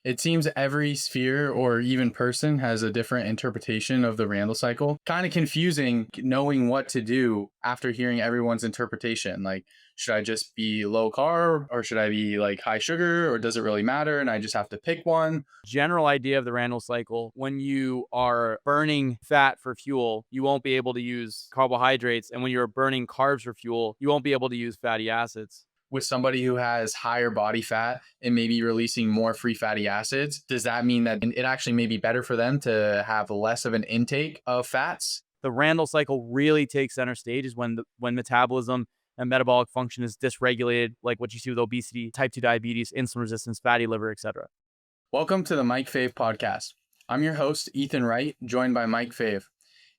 It seems every sphere or even person has a different interpretation of the Randle cycle. Kind of confusing knowing what to do after hearing everyone's interpretation. Like, should I just be low carb or should I be like high sugar or does it really matter? And I just have to pick one. General idea of the Randle cycle: when you are burning fat for fuel, you won't be able to use carbohydrates. And when you're burning carbs for fuel, you won't be able to use fatty acids. With somebody who has higher body fat and maybe releasing more free fatty acids, does that mean that it actually may be better for them to have less of an intake of fats? The Randle cycle really takes center stage is when metabolism and metabolic function is dysregulated, like what you see with obesity, type 2 diabetes, insulin resistance, fatty liver, etc. Welcome to the Mike Fave podcast. I'm your host, Ethan Wright, joined by Mike Fave.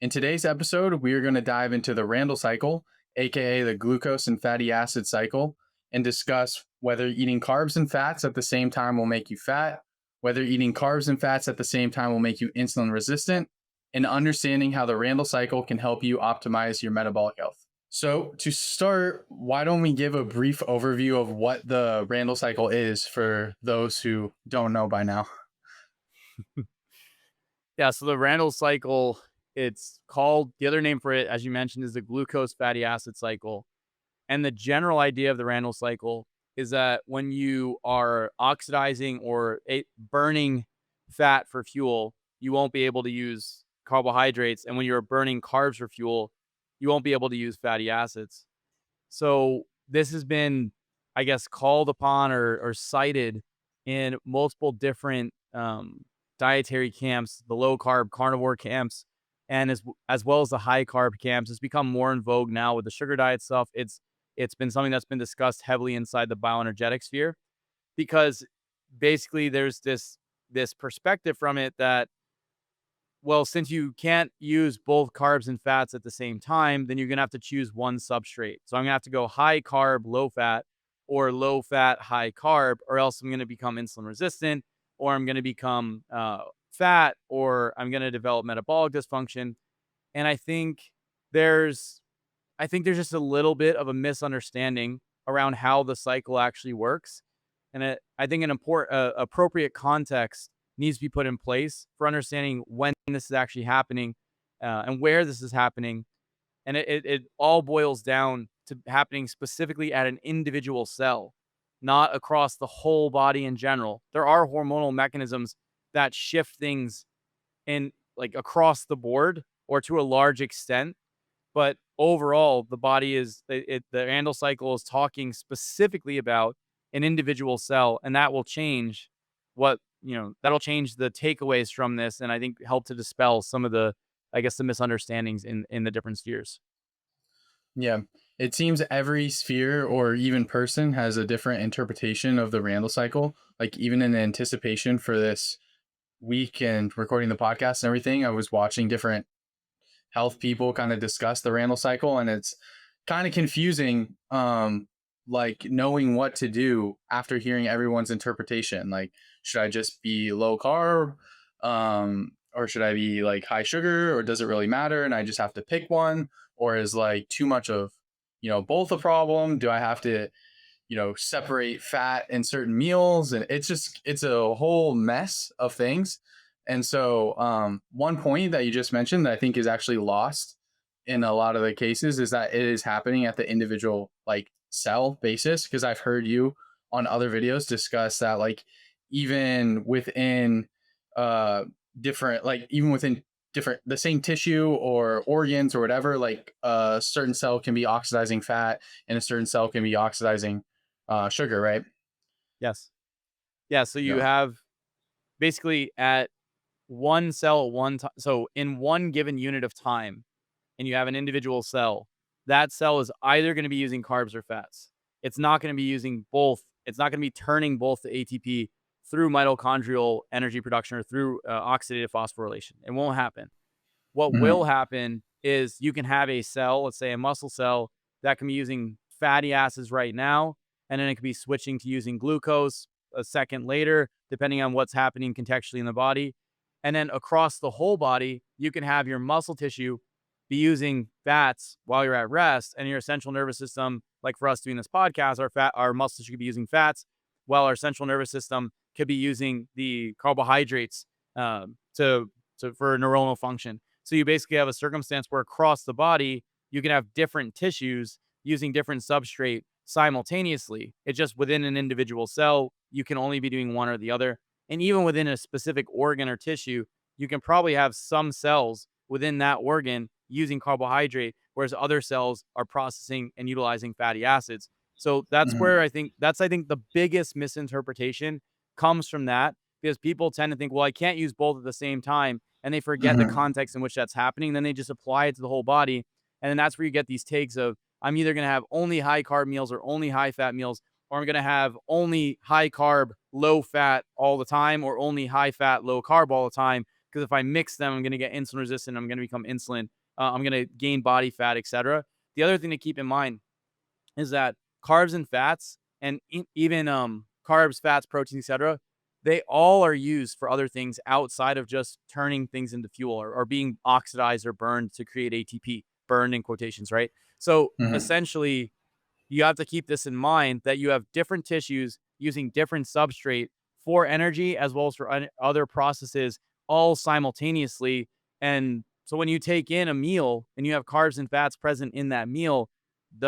In today's episode, we are going to dive into the Randle cycle, aka the glucose and fatty acid cycle, and discuss whether eating carbs and fats at the same time will make you fat, whether eating carbs and fats at the same time will make you insulin resistant, and understanding how the Randle cycle can help you optimize your metabolic health. So to start, why don't we give a brief overview of what the Randle cycle is for those who don't know by now? Yeah, so the Randle cycle, it's called, the other name for it, as you mentioned, is the glucose fatty acid cycle. And the general idea of the Randle cycle is that when you are oxidizing or burning fat for fuel, you won't be able to use carbohydrates. And when you're burning carbs for fuel, you won't be able to use fatty acids. So this has been, I guess, called upon or cited in multiple different dietary camps, the low carb carnivore camps, and as well as the high carb camps. It's become more in vogue now with the sugar diet stuff. It's been something that's been discussed heavily inside the bioenergetic sphere, because basically there's this perspective from it that, well, since you can't use both carbs and fats at the same time, then you're going to have to choose one substrate. So I'm going to have to go high carb, low fat, or low fat, high carb, or else I'm going to become insulin resistant, or I'm going to become fat, or I'm going to develop metabolic dysfunction. And there's, I think there's just a little bit of a misunderstanding around how the cycle actually works. And I think an appropriate context needs to be put in place for understanding when this is actually happening, and where this is happening. And it all boils down to happening specifically at an individual cell, not across the whole body in general. There are hormonal mechanisms that shift things in, like, across the board or to a large extent. But overall, the body the Randle cycle is talking specifically about an individual cell, and that will change that'll change the takeaways from this, and I think help to dispel some of the, I guess, the misunderstandings in the different spheres. Yeah, it seems every sphere or even person has a different interpretation of the Randle cycle. Like, even in anticipation for this week and recording the podcast and everything, I was watching different health people kind of discuss the Randle cycle, and it's kind of confusing, like knowing what to do after hearing everyone's interpretation. Like, should I just be low carb, or should I be like high sugar, or does it really matter and I just have to pick one? Or is like too much of both a problem? Do I have to separate fat in certain meals? And it's a whole mess of things. And so one point that you just mentioned that I think is actually lost in a lot of the cases is that it is happening at the individual like cell basis. Because I've heard you on other videos discuss that, like, even within different, like even within different, the same tissue or organs or whatever, like a certain cell can be oxidizing fat and a certain cell can be oxidizing sugar, right? Yes. Yeah. So you Yeah. have basically at one cell at one time. So in one given unit of time, and you have an individual cell, that cell is either going to be using carbs or fats. It's not going to be using both. It's not going to be turning both the ATP through mitochondrial energy production or through oxidative phosphorylation. It won't happen. What will Mhm. happen is you can have a cell, let's say a muscle cell, that can be using fatty acids right now, and then it could be switching to using glucose a second later, depending on what's happening contextually in the body. And then across the whole body, you can have your muscle tissue be using fats while you're at rest, and your central nervous system, like for us doing this podcast, our muscle tissue could be using fats while our central nervous system could be using the carbohydrates for neuronal function. So you basically have a circumstance where across the body you can have different tissues using different substrate simultaneously. It's just within an individual cell, you can only be doing one or the other. And even within a specific organ or tissue, you can probably have some cells within that organ using carbohydrate, whereas other cells are processing and utilizing fatty acids. So that's Mhm. where I think the biggest misinterpretation comes from that, because people tend to think, well, I can't use both at the same time, and they forget the Mhm. context in which that's happening. Then they just apply it to the whole body, and then that's where you get these takes of, I'm either going to have only high carb meals or only high fat meals, or I'm going to have only high carb, low fat all the time, or only high fat, low carb all the time. Because if I mix them, I'm going to get insulin resistant. I'm going to become insulin. I'm going to gain body fat, etc. The other thing to keep in mind is that carbs and fats, and even carbs, fats, proteins, etc., they all are used for other things outside of just turning things into fuel, or being oxidized or burned to create ATP, burned in quotations, right? So Mhm. essentially, you have to keep this in mind, that you have different tissues using different substrate for energy as well as for other processes, all simultaneously. And so when you take in a meal and you have carbs and fats present in that meal,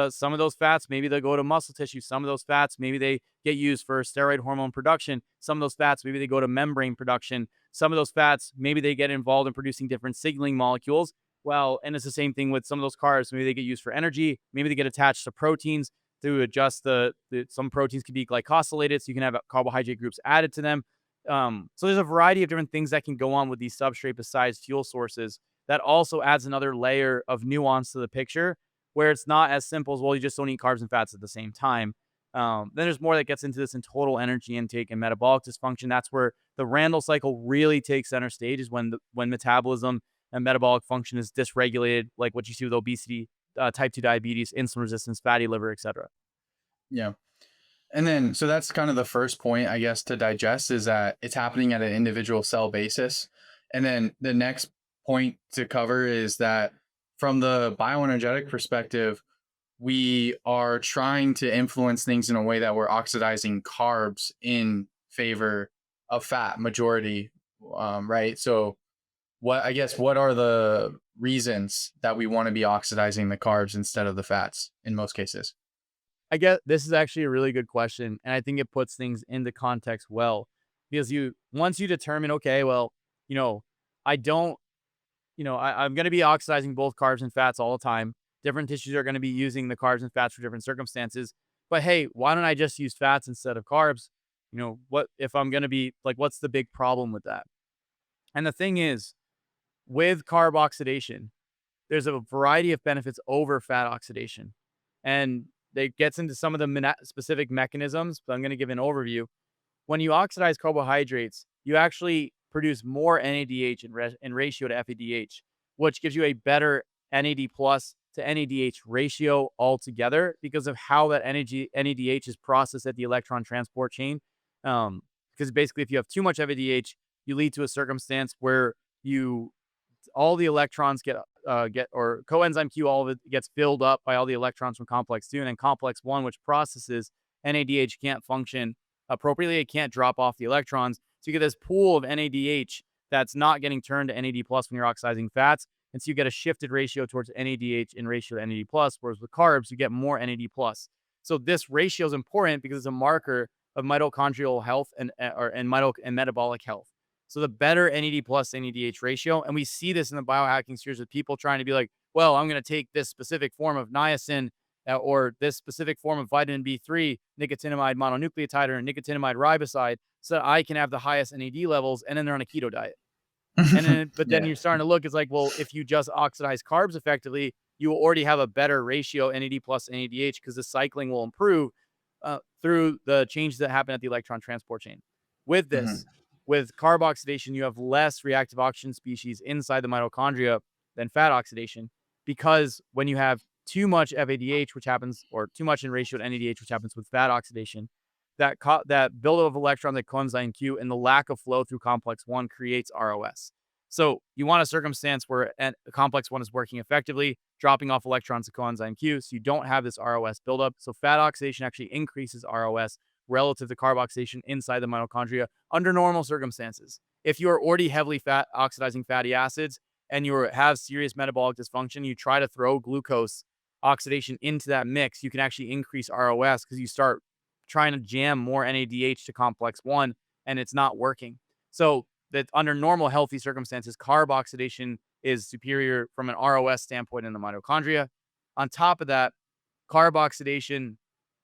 some of those fats, maybe they go to muscle tissue. Some of those fats, maybe they get used for steroid hormone production. Some of those fats, maybe they go to membrane production. Some of those fats, maybe they get involved in producing different signaling molecules. Well, and it's the same thing with some of those carbs. Maybe they get used for energy. Maybe they get attached to proteins to adjust some proteins can be glycosylated, so you can have carbohydrate groups added to them. So there's a variety of different things that can go on with these substrate besides fuel sources. That also adds another layer of nuance to the picture, where it's not as simple as, well, you just don't eat carbs and fats at the same time. Then there's more that gets into this in total energy intake and metabolic dysfunction. That's where the Randle cycle really takes center stage, is when metabolism and metabolic function is dysregulated, like what you see with obesity, type 2 diabetes, insulin resistance, fatty liver, etc. Yeah. And then, so that's kind of the first point, I guess, to digest, is that it's happening at an individual cell basis. And then the next point to cover is that from the bioenergetic perspective, we are trying to influence things in a way that we're oxidizing carbs in favor of fat majority, right? So, what are the reasons that we want to be oxidizing the carbs instead of the fats in most cases? I get this is actually a really good question, and I think it puts things into context well, because once you determine, okay, well, you know, I don't, I'm going to be oxidizing both carbs and fats all the time. Different tissues are going to be using the carbs and fats for different circumstances. But hey, why don't I just use fats instead of carbs? What if I'm going to be like, what's the big problem with that? And the thing is, with carb oxidation, there's a variety of benefits over fat oxidation. And it gets into some of the specific mechanisms, but I'm going to give an overview. When you oxidize carbohydrates, you actually produce more NADH in ratio to FADH, which gives you a better NAD plus to NADH ratio altogether, because of how that NADH is processed at the electron transport chain. Because basically, if you have too much FADH, you lead to a circumstance where you all the electrons get or coenzyme Q, all of it gets filled up by all the electrons from complex 2, and then complex 1, which processes NADH, can't function appropriately. It can't drop off the electrons. So you get this pool of NADH that's not getting turned to NAD plus when you're oxidizing fats. And so you get a shifted ratio towards NADH in ratio to NAD plus, whereas with carbs, you get more NAD plus. So this ratio is important because it's a marker of mitochondrial health and metabolic health. So the better NAD plus NADH ratio, and we see this in the biohacking series with people trying to be like, well, I'm going to take this specific form of niacin, or this specific form of vitamin B3, nicotinamide mononucleotide, or nicotinamide riboside, so that I can have the highest NAD levels, and then they're on a keto diet. But then Yeah. you're starting to look, it's like, well, if you just oxidize carbs effectively, you will already have a better ratio NAD plus NADH, because the cycling will improve through the changes that happen at the electron transport chain. With this, Mhm. with carb oxidation, you have less reactive oxygen species inside the mitochondria than fat oxidation, because when you have too much FADH, which happens, or too much in ratio to NADH, which happens with fat oxidation, that buildup of electrons at coenzyme Q and the lack of flow through complex 1 creates ROS. So you want a circumstance where complex 1 is working effectively, dropping off electrons to coenzyme Q, so you don't have this ROS buildup. So fat oxidation actually increases ROS, relative to carb oxidation inside the mitochondria under normal circumstances. If you are already heavily fat oxidizing fatty acids and you have serious metabolic dysfunction, you try to throw glucose oxidation into that mix, you can actually increase ROS because you start trying to jam more NADH to complex 1 and it's not working. So that under normal healthy circumstances, carb oxidation is superior from an ROS standpoint in the mitochondria. On top of that, carb oxidation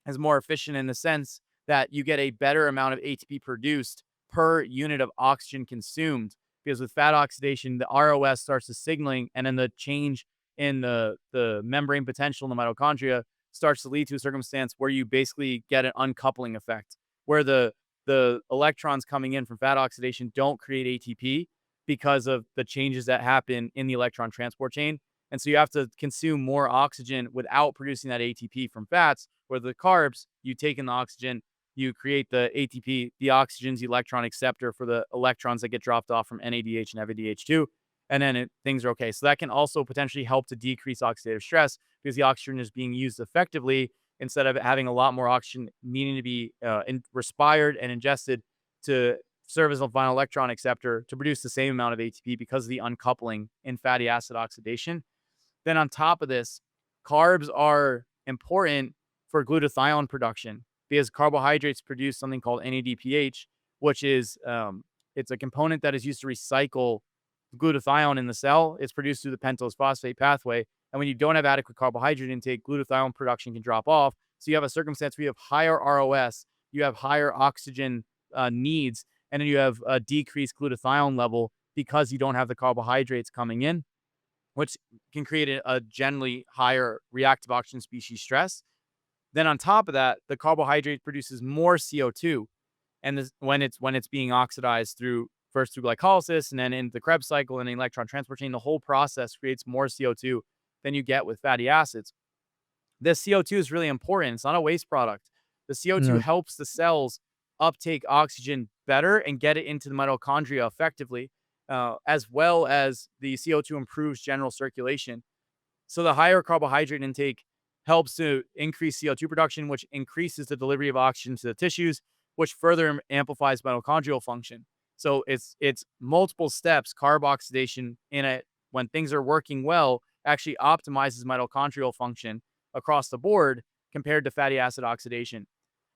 is more efficient in the sense that you get a better amount of ATP produced per unit of oxygen consumed. Because with fat oxidation, the ROS starts to signaling, and then the change in the membrane potential in the mitochondria starts to lead to a circumstance where you basically get an uncoupling effect, where the electrons coming in from fat oxidation don't create ATP because of the changes that happen in the electron transport chain. And so you have to consume more oxygen without producing that ATP from fats, where the carbs, you take in the oxygen, you create the ATP, the oxygen's the electron acceptor for the electrons that get dropped off from NADH and FADH2, and then things are okay. So that can also potentially help to decrease oxidative stress because the oxygen is being used effectively instead of having a lot more oxygen needing to be respired and ingested to serve as a final electron acceptor to produce the same amount of ATP because of the uncoupling in fatty acid oxidation. Then on top of this, carbs are important for glutathione production because carbohydrates produce something called NADPH, which is it's a component that is used to recycle glutathione in the cell. It's produced through the pentose phosphate pathway. And when you don't have adequate carbohydrate intake, glutathione production can drop off. So you have a circumstance where you have higher ROS, you have higher oxygen needs, and then you have a decreased glutathione level because you don't have the carbohydrates coming in, which can create a generally higher reactive oxygen species stress. Then on top of that, the carbohydrate produces more CO2, and this, when it's being oxidized through first through glycolysis and then in the Krebs cycle and the electron transport chain, the whole process creates more CO2 than you get with fatty acids. This CO2 is really important. It's not a waste product. The CO2 Yeah. helps the cells uptake oxygen better and get it into the mitochondria effectively, as well as the CO2 improves general circulation. So the higher carbohydrate intake helps to increase CO2 production, which increases the delivery of oxygen to the tissues, which further amplifies mitochondrial function. So it's multiple steps. Carb oxidation in it when things are working well actually optimizes mitochondrial function across the board compared to fatty acid oxidation.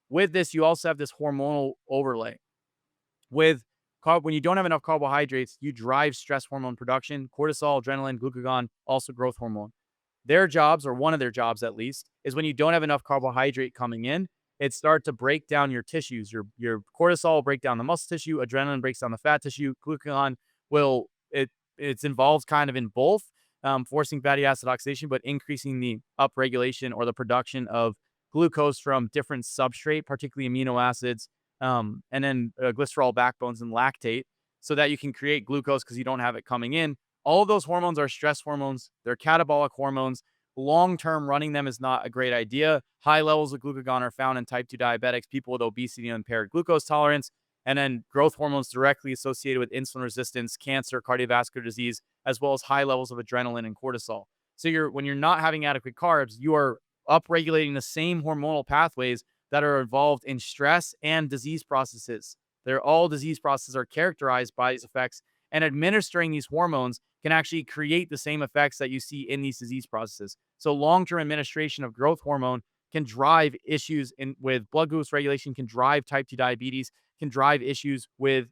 With this, you also have this hormonal overlay. With when you don't have enough carbohydrates, you drive stress hormone production, cortisol, adrenaline, glucagon, also growth hormone. Their jobs, or one of their jobs at least, is when you don't have enough carbohydrate coming in, it starts to break down your tissues. Your cortisol will break down the muscle tissue, adrenaline breaks down the fat tissue, glucagon will it's involved kind of in both, forcing fatty acid oxidation, but increasing the upregulation or the production of glucose from different substrate, particularly amino acids, and then glycerol backbones and lactate, so that you can create glucose because you don't have it coming in. All of those hormones are stress hormones. They're catabolic hormones. Long term, running them is not a great idea. High levels of glucagon are found in type 2 diabetics, people with obesity and impaired glucose tolerance, and then growth hormones directly associated with insulin resistance, cancer, cardiovascular disease, as well as high levels of adrenaline and cortisol. So when you're not having adequate carbs, you are upregulating the same hormonal pathways that are involved in stress and disease processes. They're all disease processes are characterized by these effects, and administering these hormones can actually create the same effects that you see in these disease processes. So long-term administration of growth hormone can drive issues with blood glucose regulation, can drive type 2 diabetes, can drive issues with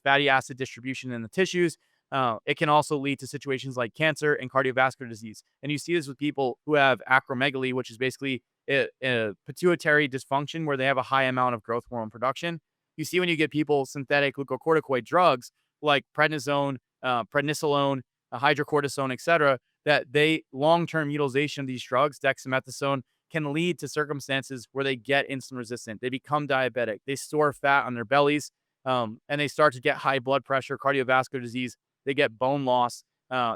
fatty acid distribution in the tissues. It can also lead to situations like cancer and cardiovascular disease. And you see this with people who have acromegaly, which is basically a pituitary dysfunction where they have a high amount of growth hormone production. You see when you get people synthetic glucocorticoid drugs like prednisone, prednisolone, hydrocortisone, etc., that they long-term utilization of these drugs, dexamethasone, can lead to circumstances where they get insulin resistant. They become diabetic. They store fat on their bellies, and they start to get high blood pressure, cardiovascular disease. They get bone loss.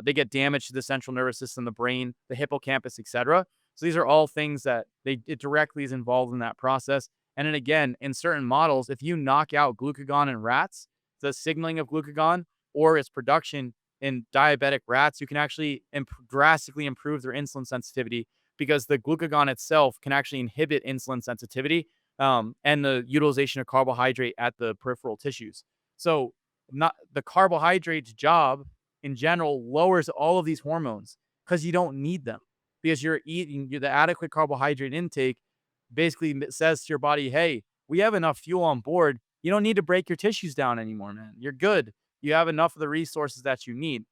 They get damage to the central nervous system, the brain, the hippocampus, etc. So these are all things that it directly is involved in that process. And then again, in certain models, if you knock out glucagon in rats, the signaling of glucagon or its production in diabetic rats, you can actually drastically improve their insulin sensitivity because the glucagon itself can actually inhibit insulin sensitivity and the utilization of carbohydrate at the peripheral tissues. So, not the carbohydrate's job in general lowers all of these hormones because you don't need them because you're eating the adequate carbohydrate intake basically says to your body, hey, we have enough fuel on board. You don't need to break your tissues down anymore, man. You're good. You have enough of the resources that you need.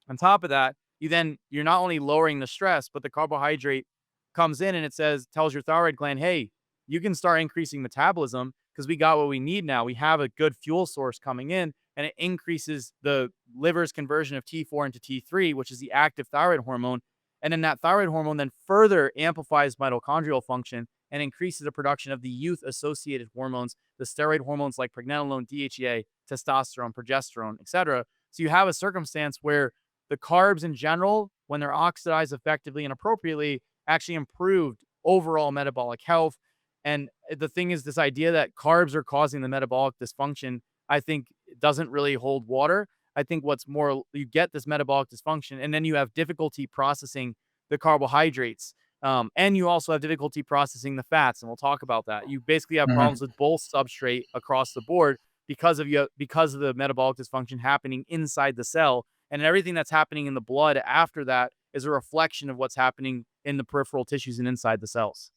On top of that, you're not only lowering the stress, but the carbohydrate comes in and it tells your thyroid gland, hey, you can start increasing metabolism because we got what we need now. We have a good fuel source coming in, and it increases the liver's conversion of T4 into T3, which is the active thyroid hormone. And then that thyroid hormone then further amplifies mitochondrial function and increases the production of the youth associated hormones, the steroid hormones like pregnenolone, DHEA, testosterone, progesterone, etc. So you have a circumstance where the carbs in general, when they're oxidized effectively and appropriately, actually improved overall metabolic health. And the thing is, this idea that carbs are causing the metabolic dysfunction, I think doesn't really hold water. I think what's more, you get this metabolic dysfunction, and then you have difficulty processing the carbohydrates. And you also have difficulty processing the fats, and we'll talk about that. You basically have Mhm. problems with both substrate across the board because of the metabolic dysfunction happening inside the cell, and everything that's happening in the blood after that is a reflection of what's happening in the peripheral tissues and inside the cells.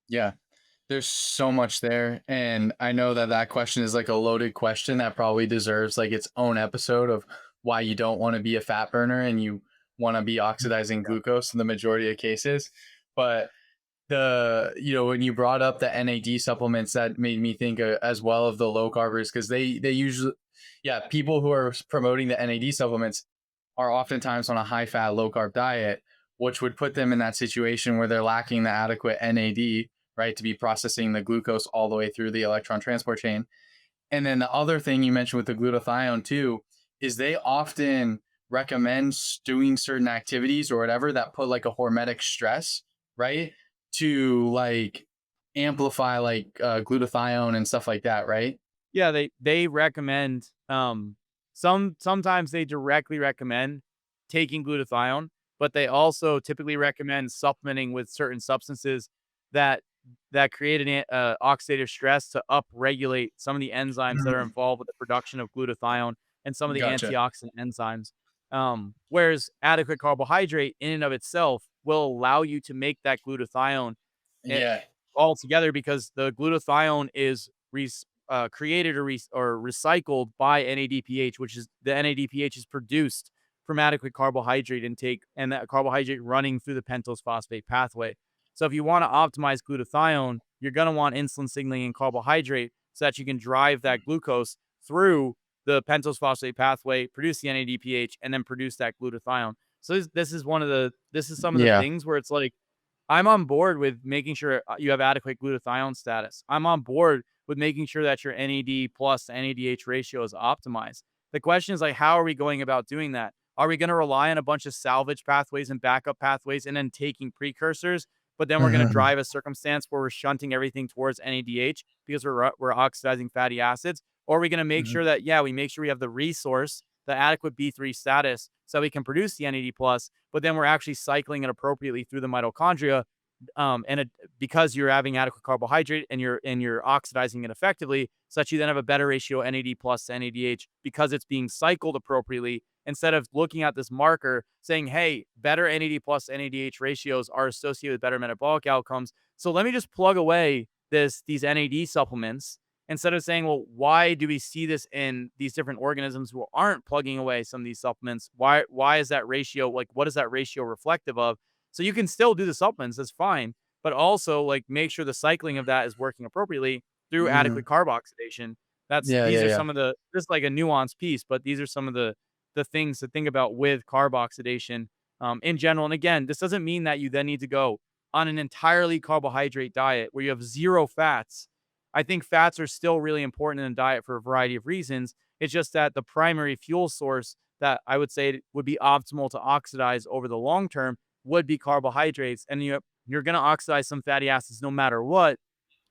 Yeah. There's so much there, and I know that that question is like a loaded question that probably deserves like its own episode of why you don't want to be a fat burner and you want to be oxidizing glucose in the majority of cases. But when you brought up the NAD supplements, that made me think as well of the low carbers because they usually, yeah, people who are promoting the NAD supplements are oftentimes on a high fat, low carb diet, which would put them in that situation where they're lacking the adequate NAD, right, to be processing the glucose all the way through the electron transport chain. And then the other thing you mentioned with the glutathione too is they often recommend doing certain activities or whatever that put like a hormetic stress, right, to like amplify like glutathione and stuff like that, right? Yeah, they recommend sometimes they directly recommend taking glutathione, but they also typically recommend supplementing with certain substances that create oxidative stress to upregulate some of the enzymes that are Mhm. involved with the production of glutathione and some of the Gotcha. antioxidant enzymes. Whereas adequate carbohydrate in and of itself will allow you to make that glutathione eh, Yeah. altogether because the glutathione is created or recycled by NADPH, which is the NADPH is produced from adequate carbohydrate intake and that carbohydrate running through the pentose phosphate pathway. So if you want to optimize glutathione, you're going to want insulin signaling and carbohydrate so that you can drive that glucose through the pentose phosphate pathway, produce the NADPH, and then produce that glutathione. So this is some of the Yeah. things where it's like I'm on board with making sure you have adequate glutathione status. I'm on board with making sure that your NAD plus NADH ratio is optimized. The question is like, how are we going about doing that? Are we going to rely on a bunch of salvage pathways and backup pathways and then taking precursors? But then we're going to Mhm. drive a circumstance where we're shunting everything towards NADH because we're oxidizing fatty acids. Or are we going to make Mhm. sure that, yeah, we make sure we have the resource, the adequate B3 status so we can produce the NAD plus, but then we're actually cycling it appropriately through the mitochondria because you're having adequate carbohydrate and you're oxidizing it effectively, such you then have a better ratio NAD plus to NADH because it's being cycled appropriately instead of looking at this marker saying, hey, better NAD plus NADH ratios are associated with better metabolic outcomes. So let me just plug away these NAD supplements instead of saying, well, why do we see this in these different organisms who aren't plugging away some of these supplements? Why is that ratio like what is that ratio reflective of? So you can still do the supplements, that's fine, but also like make sure the cycling of that is working appropriately through Mhm. adequate carb oxidation. Yeah, These yeah, are yeah. some of the this is like a nuanced piece, but these are some of the things to think about with carb oxidation in general. And again, this doesn't mean that you then need to go on an entirely carbohydrate diet where you have zero fats. I think fats are still really important in a diet for a variety of reasons. It's just that the primary fuel source that I would say would be optimal to oxidize over the long term would be carbohydrates. And you're going to oxidize some fatty acids no matter what.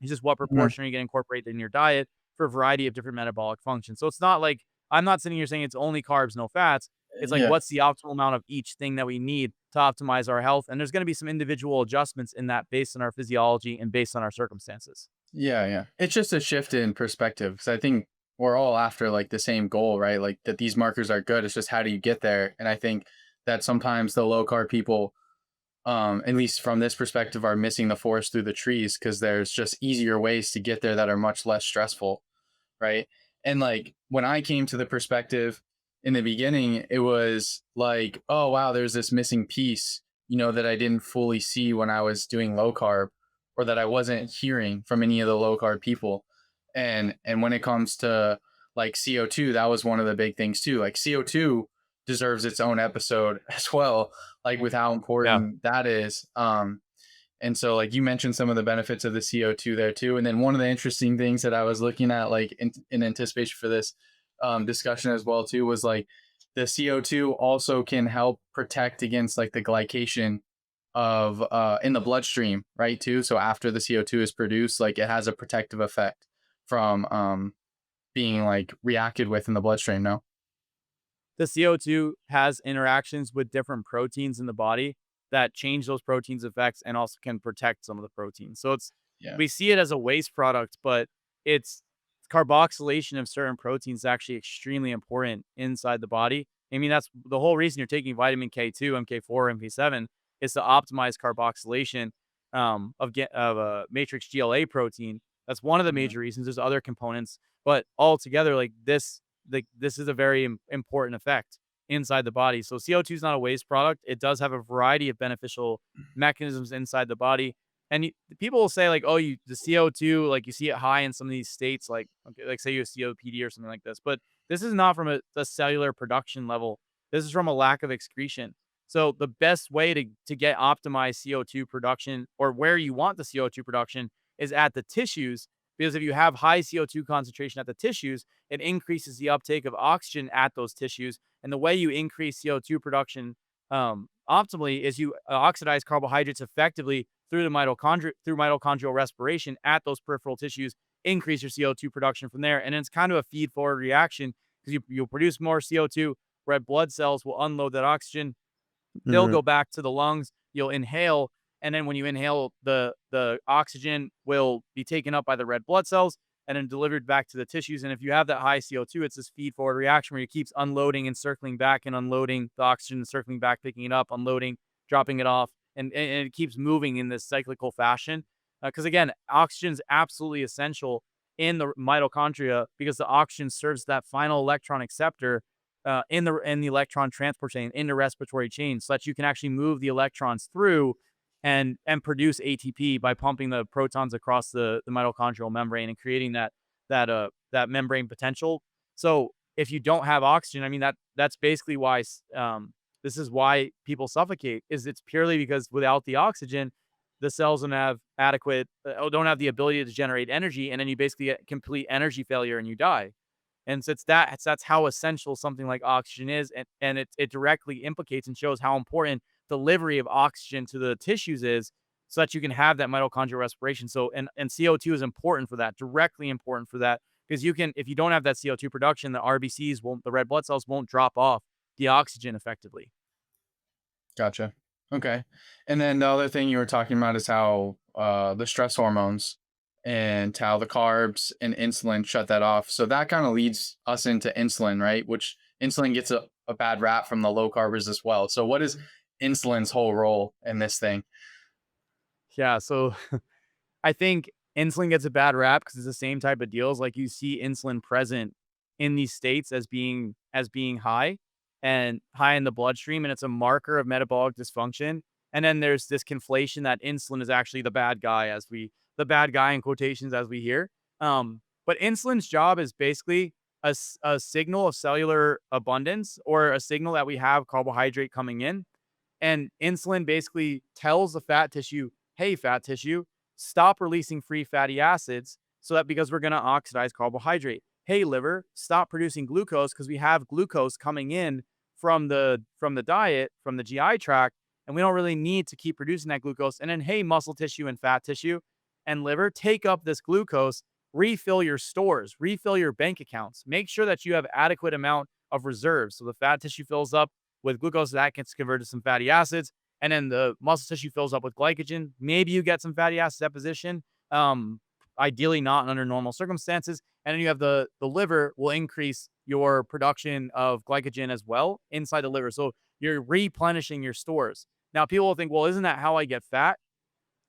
It's just what Mhm. proportion are you going to incorporate in your diet for a variety of different metabolic functions. So it's not like I'm not sitting here saying it's only carbs, no fats. It's like, Yeah. what's the optimal amount of each thing that we need to optimize our health? And there's going to be some individual adjustments in that based on our physiology and based on our circumstances. Yeah, yeah. It's just a shift in perspective because I think we're all after like the same goal, right? Like that these markers are good. It's just how do you get there? And I think that sometimes the low carb people, at least from this perspective, are missing the forest through the trees because there's just easier ways to get there that are much less stressful, right? And like when I came to the perspective in the beginning, it was like, oh wow, there's this missing piece, that I didn't fully see when I was doing low carb, or that I wasn't hearing from any of the low carb people. And when it comes to like CO2, that was one of the big things too. Like CO2 deserves its own episode as well, like with how Yeah. important that is. And so, like you mentioned, some of the benefits of the CO2 there too. And then one of the interesting things that I was looking at, like in anticipation for this discussion as well too, was like the CO2 also can help protect against like the glycation of in the bloodstream, right? Too. So after the CO2 is produced, like it has a protective effect from being like reacted with in the bloodstream. No. The CO2 has interactions with different proteins in the body that change those proteins' effects and also can protect some of the proteins. So Yeah. we see it as a waste product, but it's carboxylation of certain proteins is actually extremely important inside the body. I mean, that's the whole reason you're taking vitamin K2, MK4, MK7 is to optimize carboxylation of a matrix GLA protein. That's one of the Yeah. major reasons. There's other components, but altogether, this is a very important effect inside the body. So CO2 is not a waste product. It does have a variety of beneficial mechanisms inside the body. And people will say like, oh, the CO2, like you see it high in some of these states, like okay, like say you have COPD or something like this. But this is not from a cellular production level. This is from a lack of excretion. So the best way to get optimized CO2 production, or where you want the CO2 production, is at the tissues. Because if you have high CO2 concentration at the tissues, it increases the uptake of oxygen at those tissues. And the way you increase CO2 production optimally is you oxidize carbohydrates effectively through mitochondrial respiration at those peripheral tissues, increase your CO2 production from there. And it's kind of a feed forward reaction because you'll produce more CO2. Red blood cells will unload that oxygen. They'll Mhm. go back to the lungs. You'll inhale, and then when you inhale, the oxygen will be taken up by the red blood cells and then delivered back to the tissues. And if you have that high CO2, it's this feed forward reaction where it keeps unloading and circling back and unloading the oxygen, circling back, picking it up, unloading, dropping it off, and it keeps moving in this cyclical fashion. Because again, oxygen is absolutely essential in the mitochondria because the oxygen serves that final electron acceptor in the electron transport chain, in the respiratory chain, so that you can actually move the electrons through and produce ATP by pumping the protons across the mitochondrial membrane and creating that membrane potential. So if you don't have oxygen, I mean that's basically why this is why people suffocate. Is it's purely because without the oxygen, the cells don't have the ability to generate energy, and then you basically get complete energy failure and you die. And so that's how essential something like oxygen is, and it directly implicates and shows how important delivery of oxygen to the tissues is, so that you can have that mitochondrial respiration. So and CO2 is important for that, directly important for that, because you can if you don't have that CO2 production, the red blood cells won't drop off the oxygen effectively. Gotcha. Okay. And then the other thing you were talking about is how the stress hormones and how the carbs and insulin shut that off. So that kind of leads us into insulin, right? Which insulin gets a bad rap from the low carbers as well. So what is insulin's whole role in this thing? Yeah, so I think insulin gets a bad rap because it's the same type of deals. Like you see insulin present in these states as being high and high in the bloodstream, and it's a marker of metabolic dysfunction. And then there's this conflation that insulin is actually the bad guy in quotations as we hear. But insulin's job is basically a signal of cellular abundance or a signal that we have carbohydrate coming in, and insulin basically tells the fat tissue, hey, fat tissue, stop releasing free fatty acids so that because we're going to oxidize carbohydrate. Hey, liver, stop producing glucose because we have glucose coming in from the diet, from the GI tract, and we don't really need to keep producing that glucose. And then, hey, muscle tissue and fat tissue and liver, take up this glucose, refill your stores, refill your bank accounts, make sure that you have adequate amount of reserves. So the fat tissue fills up with glucose, that gets converted to some fatty acids, and then the muscle tissue fills up with glycogen. Maybe you get some fatty acid deposition. Um, Ideally not under normal circumstances. And then you have the liver will increase your production of glycogen as well inside the liver. So you're replenishing your stores. Now people will think, well, isn't that how I get fat?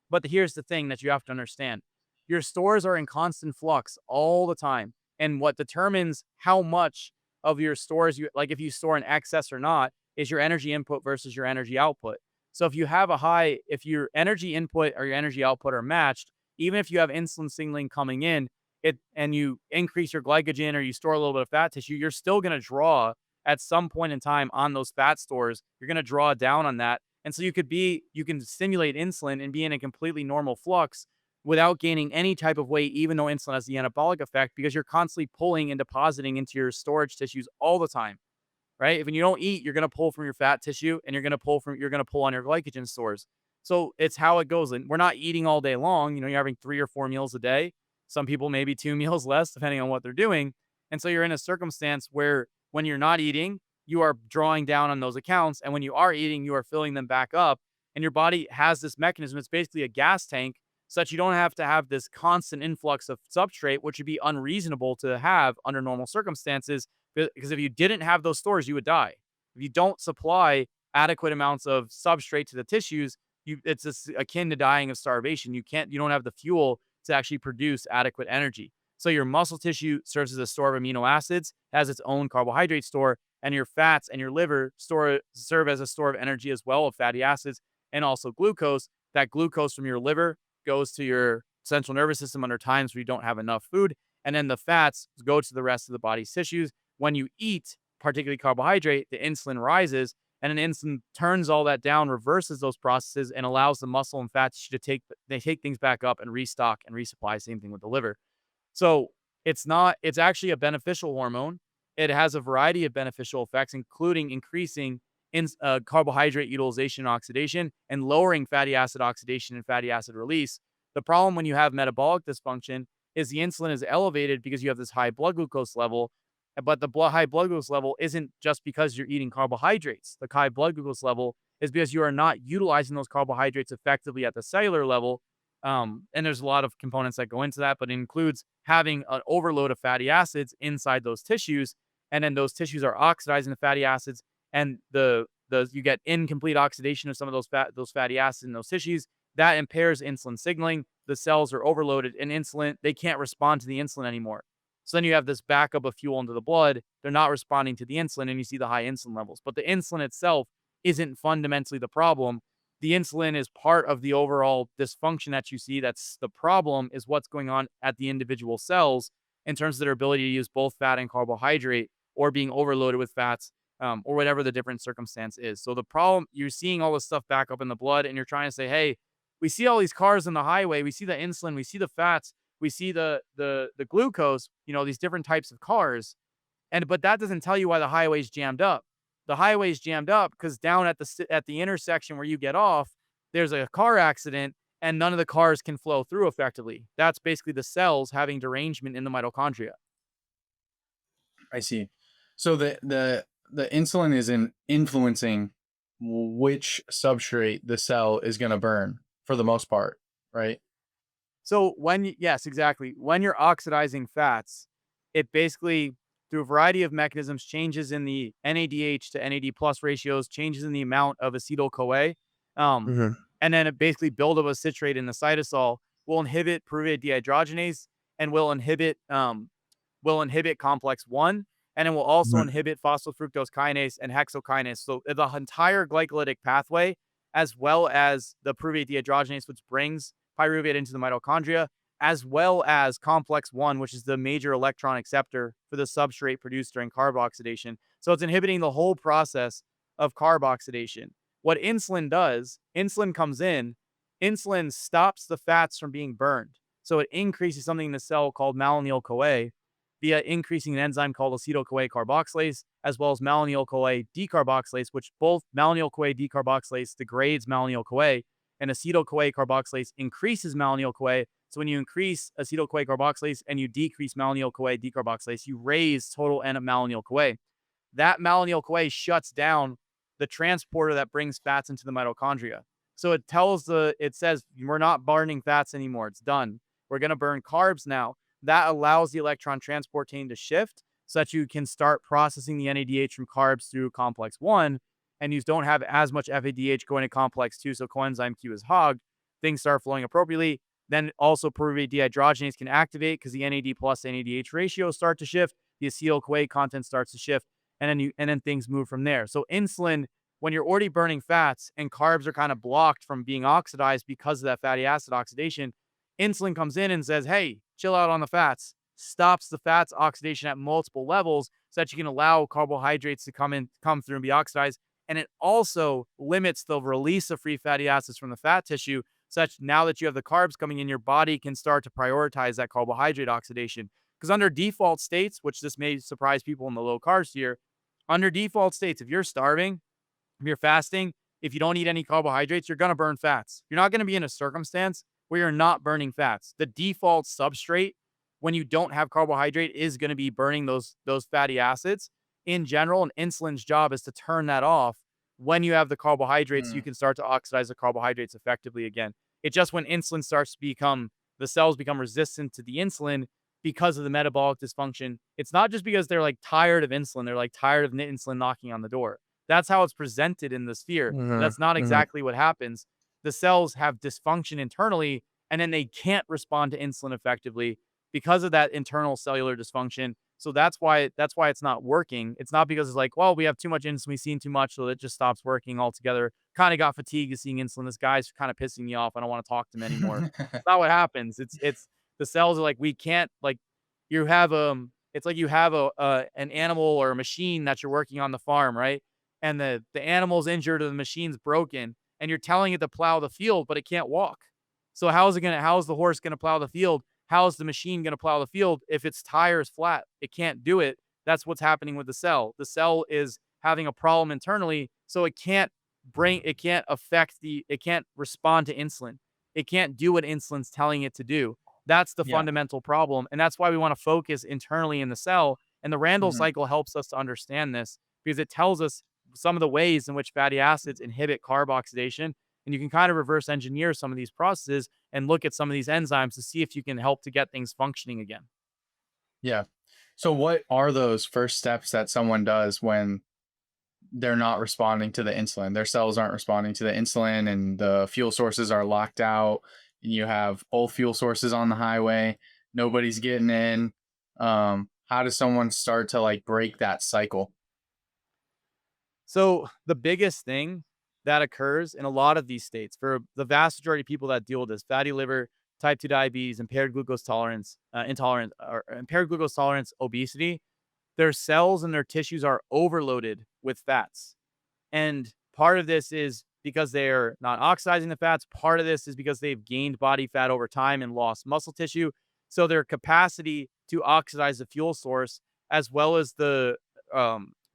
But here's the thing that you have to understand. Your stores are in constant flux all the time. And what determines how much of your stores you like if you store in excess or not is your energy input versus your energy output. So if your energy input or your energy output are matched, even if you have insulin signaling coming in, it and you increase your glycogen or you store a little bit of fat tissue, you're still going to draw at some point in time on those fat stores. You're going to draw down on that, and so you can stimulate insulin and be in a completely normal flux without gaining any type of weight, even though insulin has the anabolic effect, because you're constantly pulling and depositing into your storage tissues all the time, right? If when you don't eat, you're going to pull from your fat tissue and you're going to pull on your glycogen stores. So it's how it goes. And we're not eating all day long. You know, you're having 3 or 4 meals a day. Some people maybe 2 meals less, depending on what they're doing. And so you're in a circumstance where when you're not eating, you are drawing down on those accounts. And when you are eating, you are filling them back up. And your body has this mechanism. It's basically a gas tank, so that you don't have to have this constant influx of substrate, which would be unreasonable to have under normal circumstances. Because if you didn't have those stores, you would die. If you don't supply adequate amounts of substrate to the tissues, it's akin to dying of starvation. You don't have the fuel to actually produce adequate energy. So your muscle tissue serves as a store of amino acids, has its own carbohydrate store, and your fats and your liver serve as a store of energy as well, of fatty acids and also glucose. That glucose from your liver goes to your central nervous system under times where you don't have enough food, and then the fats go to the rest of the body's tissues. When you eat, particularly carbohydrate, the insulin rises, and an insulin turns all that down, reverses those processes, and allows the muscle and fat tissue to take things back up and restock and resupply. Same thing with the liver. So it's actually a beneficial hormone. It has a variety of beneficial effects, including increasing carbohydrate utilization and oxidation and lowering fatty acid oxidation and fatty acid release. The problem when you have metabolic dysfunction is the insulin is elevated because you have this high blood glucose level. But the high blood glucose level isn't just because you're eating carbohydrates. The high blood glucose level is because you are not utilizing those carbohydrates effectively at the cellular level. And there's a lot of components that go into that, but it includes having an overload of fatty acids inside those tissues, and then those tissues are oxidizing the fatty acids, and the you get incomplete oxidation of some of those fatty acids in those tissues. That impairs insulin signaling. The cells are overloaded, and they can't respond to the insulin anymore. So then you have this backup of fuel into the blood. They're not responding to the insulin, and you see the high insulin levels. But the insulin itself isn't fundamentally the problem. The insulin is part of the overall dysfunction that you see. That's the problem, is what's going on at the individual cells in terms of their ability to use both fat and carbohydrate, or being overloaded with fats, or whatever the different circumstance is. So the problem, you're seeing all this stuff back up in the blood, and you're trying to say, hey, we see all these cars on the highway. We see the insulin. We see the fats. We see the glucose, these different types of cars. But that doesn't tell you why the highway's jammed up. The highway's jammed up because down at the intersection where you get off, there's a car accident and none of the cars can flow through effectively. That's basically the cells having derangement in the mitochondria. I see. So the insulin is influencing which substrate the cell is going to burn for the most part, right? So yes, exactly. When you're oxidizing fats, it basically, through a variety of mechanisms, changes in the NADH to NAD plus ratios, changes in the amount of acetyl-CoA, um, Hmm. and then it basically buildup of citrate in the cytosol will inhibit pyruvate dehydrogenase and will inhibit complex 1, and it will also inhibit phosphofructose kinase and hexokinase. So the entire glycolytic pathway, as well as the pyruvate dehydrogenase, which brings pyruvate into the mitochondria, as well as complex 1, which is the major electron acceptor for the substrate produced during carb oxidation. So it's inhibiting the whole process of carb oxidation. What insulin does, insulin comes in, insulin stops the fats from being burned. So it increases something in the cell called malonyl-CoA via increasing an enzyme called acetyl-CoA carboxylase, as well as malonyl-CoA decarboxylase, which both malonyl-CoA decarboxylase degrades malonyl-CoA, and acetyl-CoA carboxylase increases malonyl-CoA. So when you increase acetyl-CoA carboxylase and you decrease malonyl-CoA decarboxylase, you raise total N of malonyl-CoA. that malonyl CoA shuts down the transporter that brings fats into the mitochondria. So it says we're not burning fats anymore. It's done. We're going to burn carbs now. That allows the electron transport chain to shift so that you can start processing the NADH from carbs through complex 1, and you don't have as much FADH going to complex 2, so coenzyme Q is hogged. Things start flowing appropriately. Then also pyruvate dehydrogenase can activate because the NAD plus NADH ratios start to shift. The acetyl CoA content starts to shift, and then things move from there. So insulin, when you're already burning fats and carbs are kind of blocked from being oxidized because of that fatty acid oxidation, insulin comes in and says, "Hey, chill out on the fats." Stops the fats oxidation at multiple levels so that you can allow carbohydrates to come through and be oxidized. And it also limits the release of free fatty acids from the fat tissue, such now that you have the carbs coming in, your body can start to prioritize that carbohydrate oxidation. Because under default states, which this may surprise people in the low carbs here, under default states, if you're starving, if you're fasting, if you don't eat any carbohydrates, you're going to burn fats. You're not going to be in a circumstance where you're not burning fats. The default substrate when you don't have carbohydrate is going to be burning those fatty acids in general, and insulin's job is to turn that off when you have the carbohydrates. You Mm, can start to oxidize the carbohydrates effectively again. It's just when insulin starts to become the cells become resistant to the insulin because of the metabolic dysfunction. It's not just because they're like tired of insulin, they're like tired of insulin knocking on the door. That's how it's presented in the sphere. mhm, That's not mhm. exactly what happens. The cells have dysfunction internally, and then they can't respond to insulin effectively because of that internal cellular dysfunction. So that's why it's not working. It's not because it's like, well, we have too much insulin, we've seen too much, so it just stops working altogether. Kind of got fatigued of seeing insulin. This guy's kind of pissing me off. I don't want to talk to him anymore. It's not what happens. It's the cells are like, we can't like you have it's like you have a an animal or a machine that you're working on the farm, right? And the animal's injured or the machine's broken, and you're telling it to plow the field, but it can't walk. So how's the horse gonna plow the field? How's the machine gonna plow the field if its tire is flat? It can't do it. That's what's happening with the cell. The cell is having a problem internally, so it can't respond to insulin. It can't do what insulin's telling it to do. That's the Yeah. fundamental problem. And that's why we want to focus internally in the cell. And the Randle Mhm. cycle helps us to understand this because it tells us some of the ways in which fatty acids inhibit carb oxidation. And you can kind of reverse engineer some of these processes and look at some of these enzymes to see if you can help to get things functioning again. Yeah. So what are those first steps that someone does when they're not responding to the insulin? Their cells aren't responding to the insulin and the fuel sources are locked out. And you have both fuel sources on the highway. Nobody's getting in. How does someone start to like break that cycle? So the biggest thing that occurs in a lot of these states for the vast majority of people that deal with this fatty liver, type 2 diabetes, impaired glucose tolerance, intolerant or impaired glucose tolerance, obesity, their cells and their tissues are overloaded with fats. And part of this is because they're not oxidizing the fats. Part of this is because they've gained body fat over time and lost muscle tissue. So their capacity to oxidize the fuel source, as well as the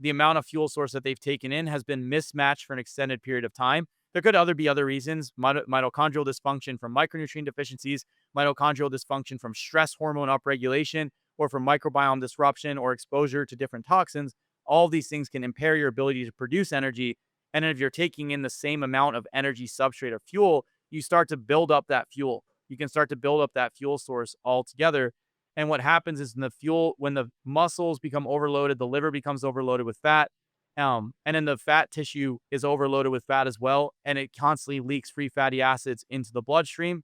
amount of fuel source that they've taken in, has been mismatched for an extended period of time. There could be other reasons: mitochondrial dysfunction from micronutrient deficiencies, mitochondrial dysfunction from stress hormone upregulation, or from microbiome disruption or exposure to different toxins. All of these things can impair your ability to produce energy. And if you're taking in the same amount of energy substrate or fuel, you start to build up that fuel. You can start to build up that fuel source altogether. And what happens is when the muscles become overloaded, the liver becomes overloaded with fat. And then the fat tissue is overloaded with fat as well. And it constantly leaks free fatty acids into the bloodstream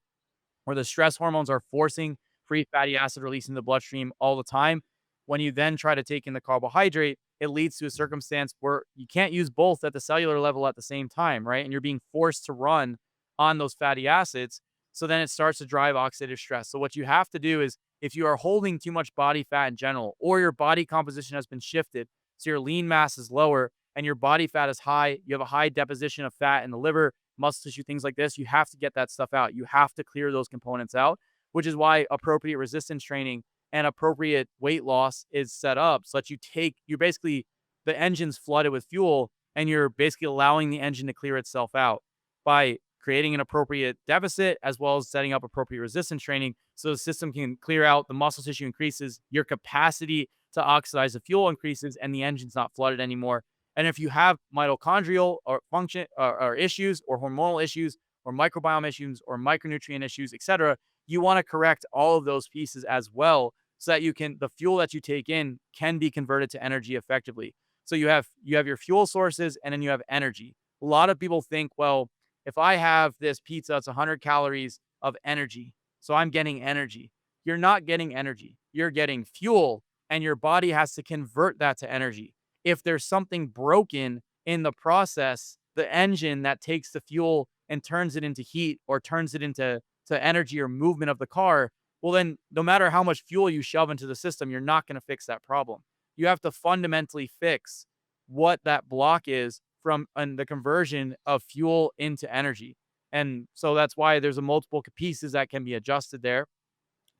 where the stress hormones are forcing free fatty acid release in the bloodstream all the time. When you then try to take in the carbohydrate, it leads to a circumstance where you can't use both at the cellular level at the same time, right? And you're being forced to run on those fatty acids. So then it starts to drive oxidative stress. So what you have to do is if you are holding too much body fat in general, or your body composition has been shifted, so your lean mass is lower and your body fat is high, you have a high deposition of fat in the liver, muscle tissue, things like this, you have to get that stuff out. You have to clear those components out, which is why appropriate resistance training and appropriate weight loss is set up so that you're basically, the engine's flooded with fuel and you're basically allowing the engine to clear itself out by creating an appropriate deficit as well as setting up appropriate resistance training so the system can clear out, the muscle tissue increases, your capacity to oxidize the fuel increases and the engine's not flooded anymore. And if you have mitochondrial or function or issues or hormonal issues or microbiome issues or micronutrient issues, etc., you want to correct all of those pieces as well so that the fuel that you take in can be converted to energy effectively. So you have your fuel sources and then you have energy. A lot of people think, well, if I have this pizza, it's 100 calories of energy. So I'm getting energy. You're not getting energy. You're getting fuel, and your body has to convert that to energy. If there's something broken in the process, the engine that takes the fuel and turns it into heat or turns it into energy or movement of the car, well, then no matter how much fuel you shove into the system, you're not going to fix that problem. You have to fundamentally fix what that block is from the conversion of fuel into energy. And so that's why there's a multiple pieces that can be adjusted there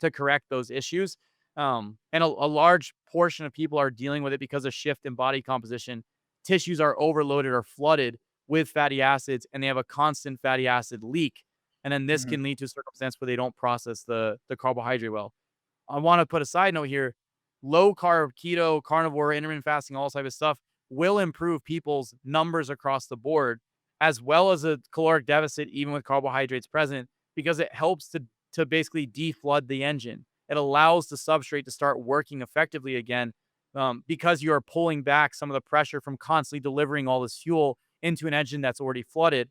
to correct those issues. And a large portion of people are dealing with it because of shift in body composition. Tissues are overloaded or flooded with fatty acids, and they have a constant fatty acid leak. And then this Mhm. can lead to a circumstance where they don't process the carbohydrate well. I want to put a side note here. Low carb, keto, carnivore, intermittent fasting, all this type of stuff will improve people's numbers across the board, as well as a caloric deficit, even with carbohydrates present, because it helps to basically deflood the engine. It allows the substrate to start working effectively again, because you are pulling back some of the pressure from constantly delivering all this fuel into an engine that's already flooded.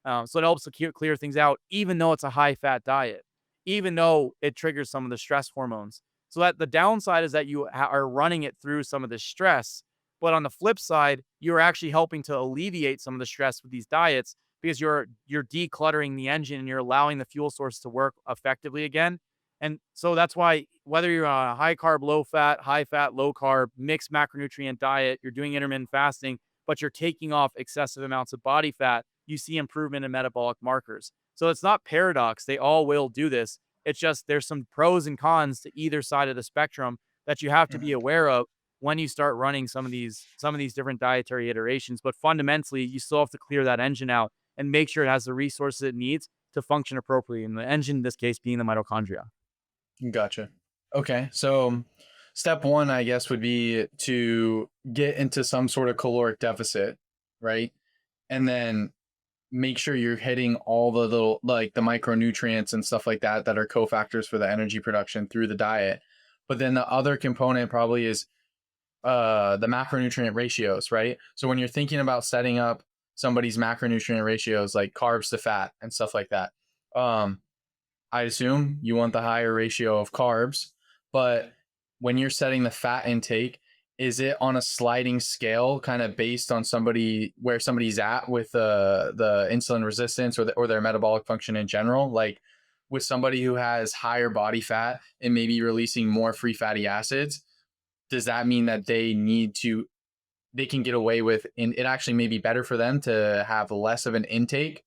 So it helps to clear things out, even though it's a high fat diet, even though it triggers some of the stress hormones. So that the downside is that you are running it through some of the stress. But on the flip side, you're actually helping to alleviate some of the stress with these diets because you're decluttering the engine and you're allowing the fuel source to work effectively again. And so that's why whether you're on a high carb, high fat, low carb, mixed macronutrient diet, you're doing intermittent fasting, but you're taking off excessive amounts of body fat, you see improvement in metabolic markers. So it's not paradox. They all will do this. It's just there's some pros and cons to either side of the spectrum that you have to be Mhm. aware of when you start running some of these different dietary iterations. But fundamentally, you still have to clear that engine out and make sure it has the resources it needs to function appropriately. And the engine in this case being the mitochondria. Gotcha. Okay. So step one, I guess, would be to get into some sort of caloric deficit, right? And then make sure you're hitting all the little, like the micronutrients and stuff like that that are cofactors for the energy production through the diet. But then the other component probably is the macronutrient ratios, right? So when you're thinking about setting up somebody's macronutrient ratios like carbs to fat and stuff like that, um I assume you want the higher ratio of carbs, but when you're setting the fat intake, is it on a sliding scale, kind of based on somebody where somebody's at with the insulin resistance or their metabolic function in general? Like with somebody who has higher body fat and maybe releasing more free fatty acids, does that mean that they can get away with, and it actually may be better for them to have less of an intake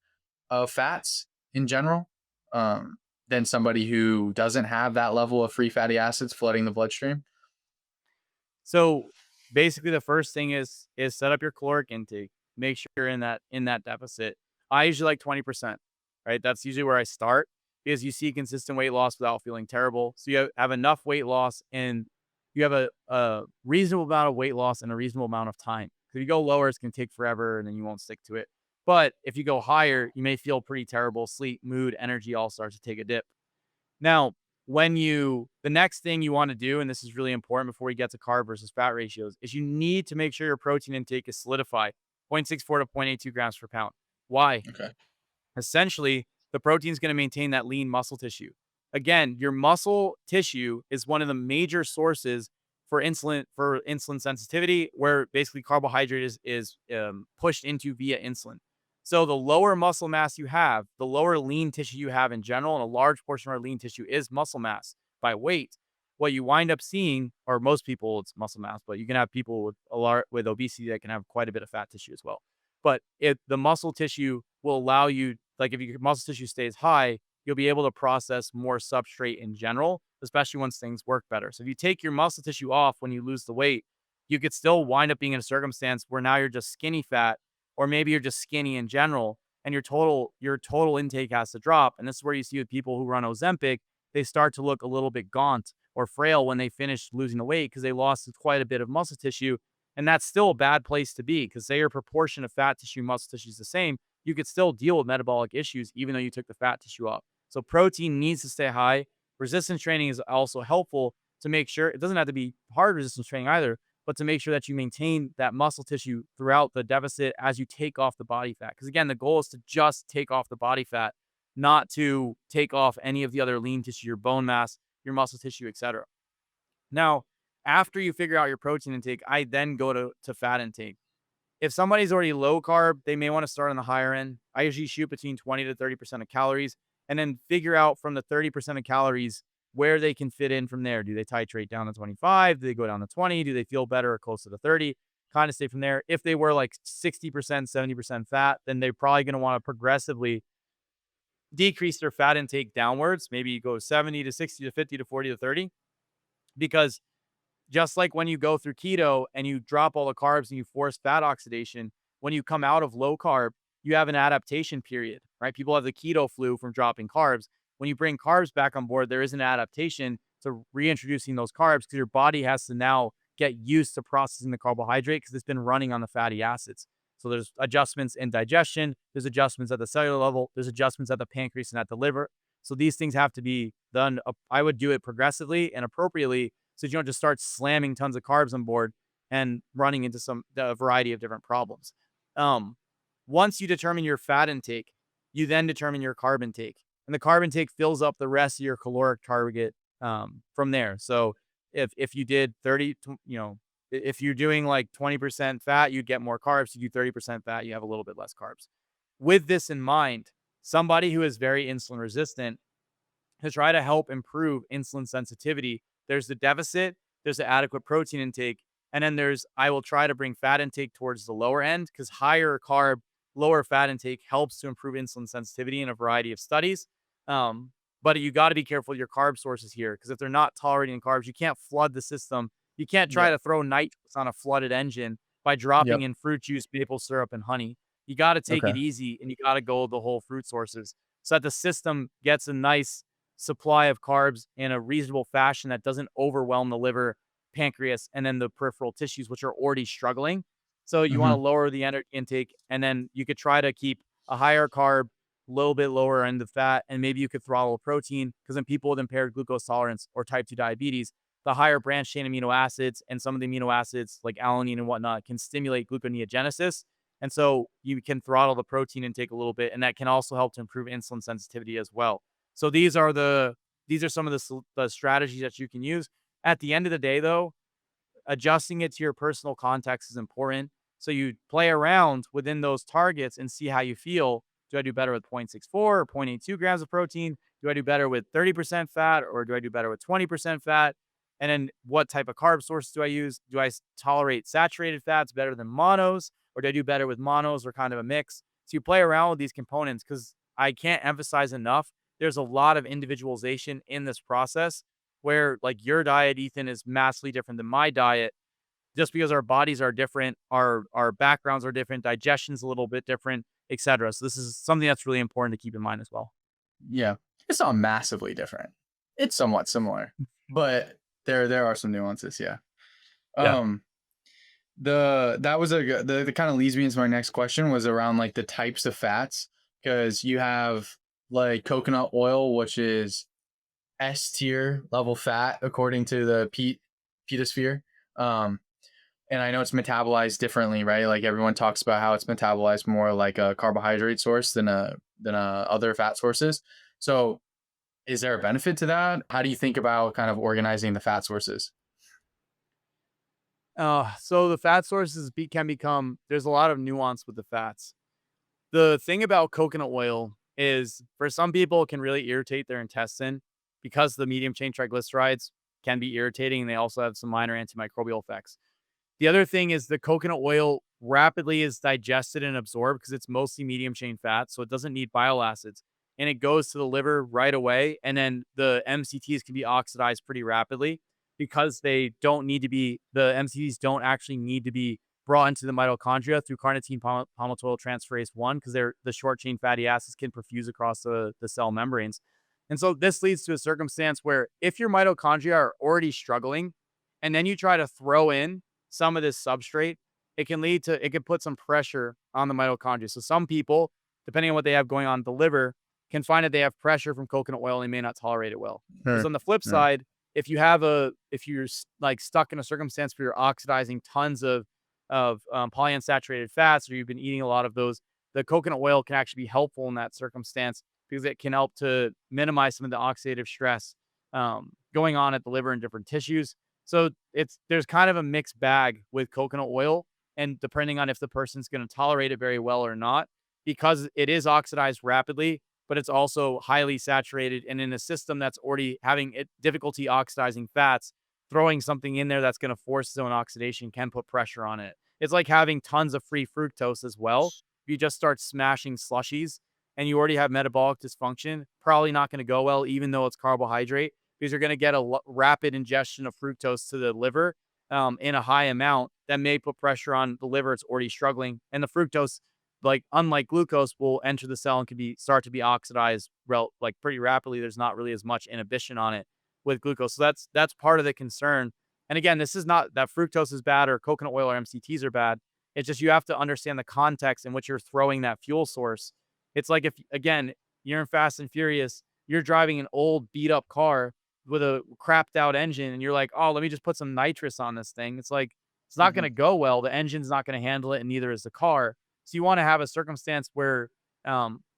of fats in general, um, than somebody who doesn't have that level of free fatty acids flooding the bloodstream? So basically the first thing is set up your caloric intake. Make sure you're in that deficit. I usually like 20%, right? That's usually where I start because you see consistent weight loss without feeling terrible. So you have enough weight loss and you have a reasonable amount of weight loss and a reasonable amount of time. If you go lower, it's gonna take forever and then you won't stick to it. But if you go higher, you may feel pretty terrible. Sleep, mood, energy all starts to take a dip. Now, the next thing you want to do, and this is really important before you get to carb versus fat ratios, is you need to make sure your protein intake is solidified 0.64 to 0.82 grams per pound. Why? Okay. Essentially, the protein is going to maintain that lean muscle tissue. Again, your muscle tissue is one of the major sources for insulin sensitivity, where basically carbohydrate is pushed into via insulin. So the lower muscle mass you have, the lower lean tissue you have in general, and a large portion of our lean tissue is muscle mass by weight. What you wind up seeing, or most people, it's muscle mass, but you can have people with with obesity that can have quite a bit of fat tissue as well. But if the muscle tissue will allow you, like if your muscle tissue stays high, you'll be able to process more substrate in general, especially once things work better. So if you take your muscle tissue off when you lose the weight, you could still wind up being in a circumstance where now you're just skinny fat, or maybe you're just skinny in general, and your total intake has to drop. And this is where you see with people who run Ozempic, they start to look a little bit gaunt or frail when they finish losing the weight because they lost quite a bit of muscle tissue. And that's still a bad place to be because say your proportion of fat tissue, muscle tissue is the same, you could still deal with metabolic issues even though you took the fat tissue off. So protein needs to stay high. Resistance training is also helpful to make sure it doesn't have to be hard resistance training either, but to make sure that you maintain that muscle tissue throughout the deficit as you take off the body fat. Because again, the goal is to just take off the body fat, not to take off any of the other lean tissue, your bone mass, your muscle tissue, etc. Now, after you figure out your protein intake, I then go to fat intake. If somebody's already low carb, they may want to start on the higher end. I usually shoot between 20 to 30% of calories and then figure out from the 30% of calories where they can fit in from there. Do they titrate down to 25? Do they go down to 20? Do they feel better or closer to 30? Kind of stay from there. If they were like 60%, 70% fat, then they're probably going to want to progressively decrease their fat intake downwards. Maybe go 70 to 60 to 50 to 40 to 30. Because just like when you go through keto and you drop all the carbs and you force fat oxidation, when you come out of low carb, you have an adaptation period, right? People have the keto flu from dropping carbs. When you bring carbs back on board, there is an adaptation to reintroducing those carbs because your body has to now get used to processing the carbohydrate because it's been running on the fatty acids. So there's adjustments in digestion, there's adjustments at the cellular level, there's adjustments at the pancreas and at the liver. So these things have to be done. I would do it progressively and appropriately so you don't just start slamming tons of carbs on board and running into a variety of different problems. Um, Once you determine your fat intake, you then determine your carb intake, and the carb intake fills up the rest of your caloric target from there. So if you did 30, if you're doing like 20% fat, you'd get more carbs. You do 30% fat, you have a little bit less carbs. With this in mind, somebody who is very insulin resistant, to try to help improve insulin sensitivity, there's the deficit, there's the adequate protein intake, and then there's I will try to bring fat intake towards the lower end because higher carb, lower fat intake helps to improve insulin sensitivity in a variety of studies. But you got to be careful with your carb sources here because if they're not tolerating carbs, you can't flood the system. You can't try Yep. to throw nitrates on a flooded engine by dropping Yep. in fruit juice, maple syrup, and honey. You got to take Okay. it easy and you got to go with the whole fruit sources so that the system gets a nice supply of carbs in a reasonable fashion that doesn't overwhelm the liver, pancreas, and then the peripheral tissues, which are already struggling. So you want to Hmm. lower the energy intake, and then you could try to keep a higher carb, a little bit lower end of fat, and maybe you could throttle protein because in people with impaired glucose tolerance or type 2 diabetes, the higher branched chain amino acids and some of the amino acids like alanine and whatnot can stimulate gluconeogenesis. And so you can throttle the protein intake a little bit, and that can also help to improve insulin sensitivity as well. So these are some of the strategies that you can use. At the end of the day, though, adjusting it to your personal context is important. So you play around within those targets and see how you feel. Do I do better with 0.64 or 0.82 grams of protein? Do I do better with 30% fat or do I do better with 20% fat? And then what type of carb sources do I use? Do I tolerate saturated fats better than monos or do I do better with monos or kind of a mix? So you play around with these components because I can't emphasize enough. There's a lot of individualization in this process where like your diet, Ethan, is massively different than my diet just because our bodies are different, our backgrounds are different, digestion's a little bit different, etc. So this is something that's really important to keep in mind as well. Yeah. It's not massively different. It's somewhat similar, but there are some nuances. Yeah. Yeah. Um, that was the kind of leads me into my next question was around like the types of fats because you have like coconut oil, which is S tier level fat according to the petosphere. Um, and I know it's metabolized differently, right? Like everyone talks about how it's metabolized more like a carbohydrate source than other fat sources. So, is there a benefit to that? How do you think about kind of organizing the fat sources? So the fat sources can become, there's a lot of nuance with the fats. The thing about coconut oil is for some people, it can really irritate their intestine because the medium chain triglycerides can be irritating. And they also have some minor antimicrobial effects. The other thing is the coconut oil rapidly is digested and absorbed because it's mostly medium chain fat, so it doesn't need bile acids. And it goes to the liver right away. And then the MCTs can be oxidized pretty rapidly because they don't need to be, the MCTs don't actually need to be brought into the mitochondria through carnitine palmitoyl transferase 1 because they're the short chain fatty acids can perfuse across the cell membranes. And so this leads to a circumstance where if your mitochondria are already struggling and then you try to throw in some of this substrate, it can put some pressure on the mitochondria. So some people, depending on what they have going on in the liver, can find that they have pressure from coconut oil and they may not tolerate it well. Because Sure. on the flip Yeah. side, if you're like stuck in a circumstance where you're oxidizing tons of polyunsaturated fats, or you've been eating a lot of those, the coconut oil can actually be helpful in that circumstance because it can help to minimize some of the oxidative stress going on at the liver and different tissues. So there's kind of a mixed bag with coconut oil, and depending on if the person's going to tolerate it very well or not, because it is oxidized rapidly, but it's also highly saturated. And in a system that's already having difficulty oxidizing fats, throwing something in there that's going to force its own oxidation can put pressure on it. It's like having tons of free fructose as well. If you just start smashing slushies and you already have metabolic dysfunction, probably not going to go well, even though it's carbohydrate, because you're going to get a rapid ingestion of fructose to the liver in a high amount that may put pressure on the liver. It's already struggling. And the fructose, like unlike glucose, will enter the cell and can be start to be oxidized like pretty rapidly. There's not really as much inhibition on it with glucose. So that's part of the concern. And again, this is not that fructose is bad or coconut oil or MCTs are bad. It's just you have to understand the context in which you're throwing that fuel source. It's like if again, you're in Fast and Furious, you're driving an old beat up car with a crapped out engine and you're like, "Oh, let me just put some nitrous on this thing." It's like it's not going Mhm. to go well. The engine's not going to handle it and neither is the car. So you want to have a circumstance where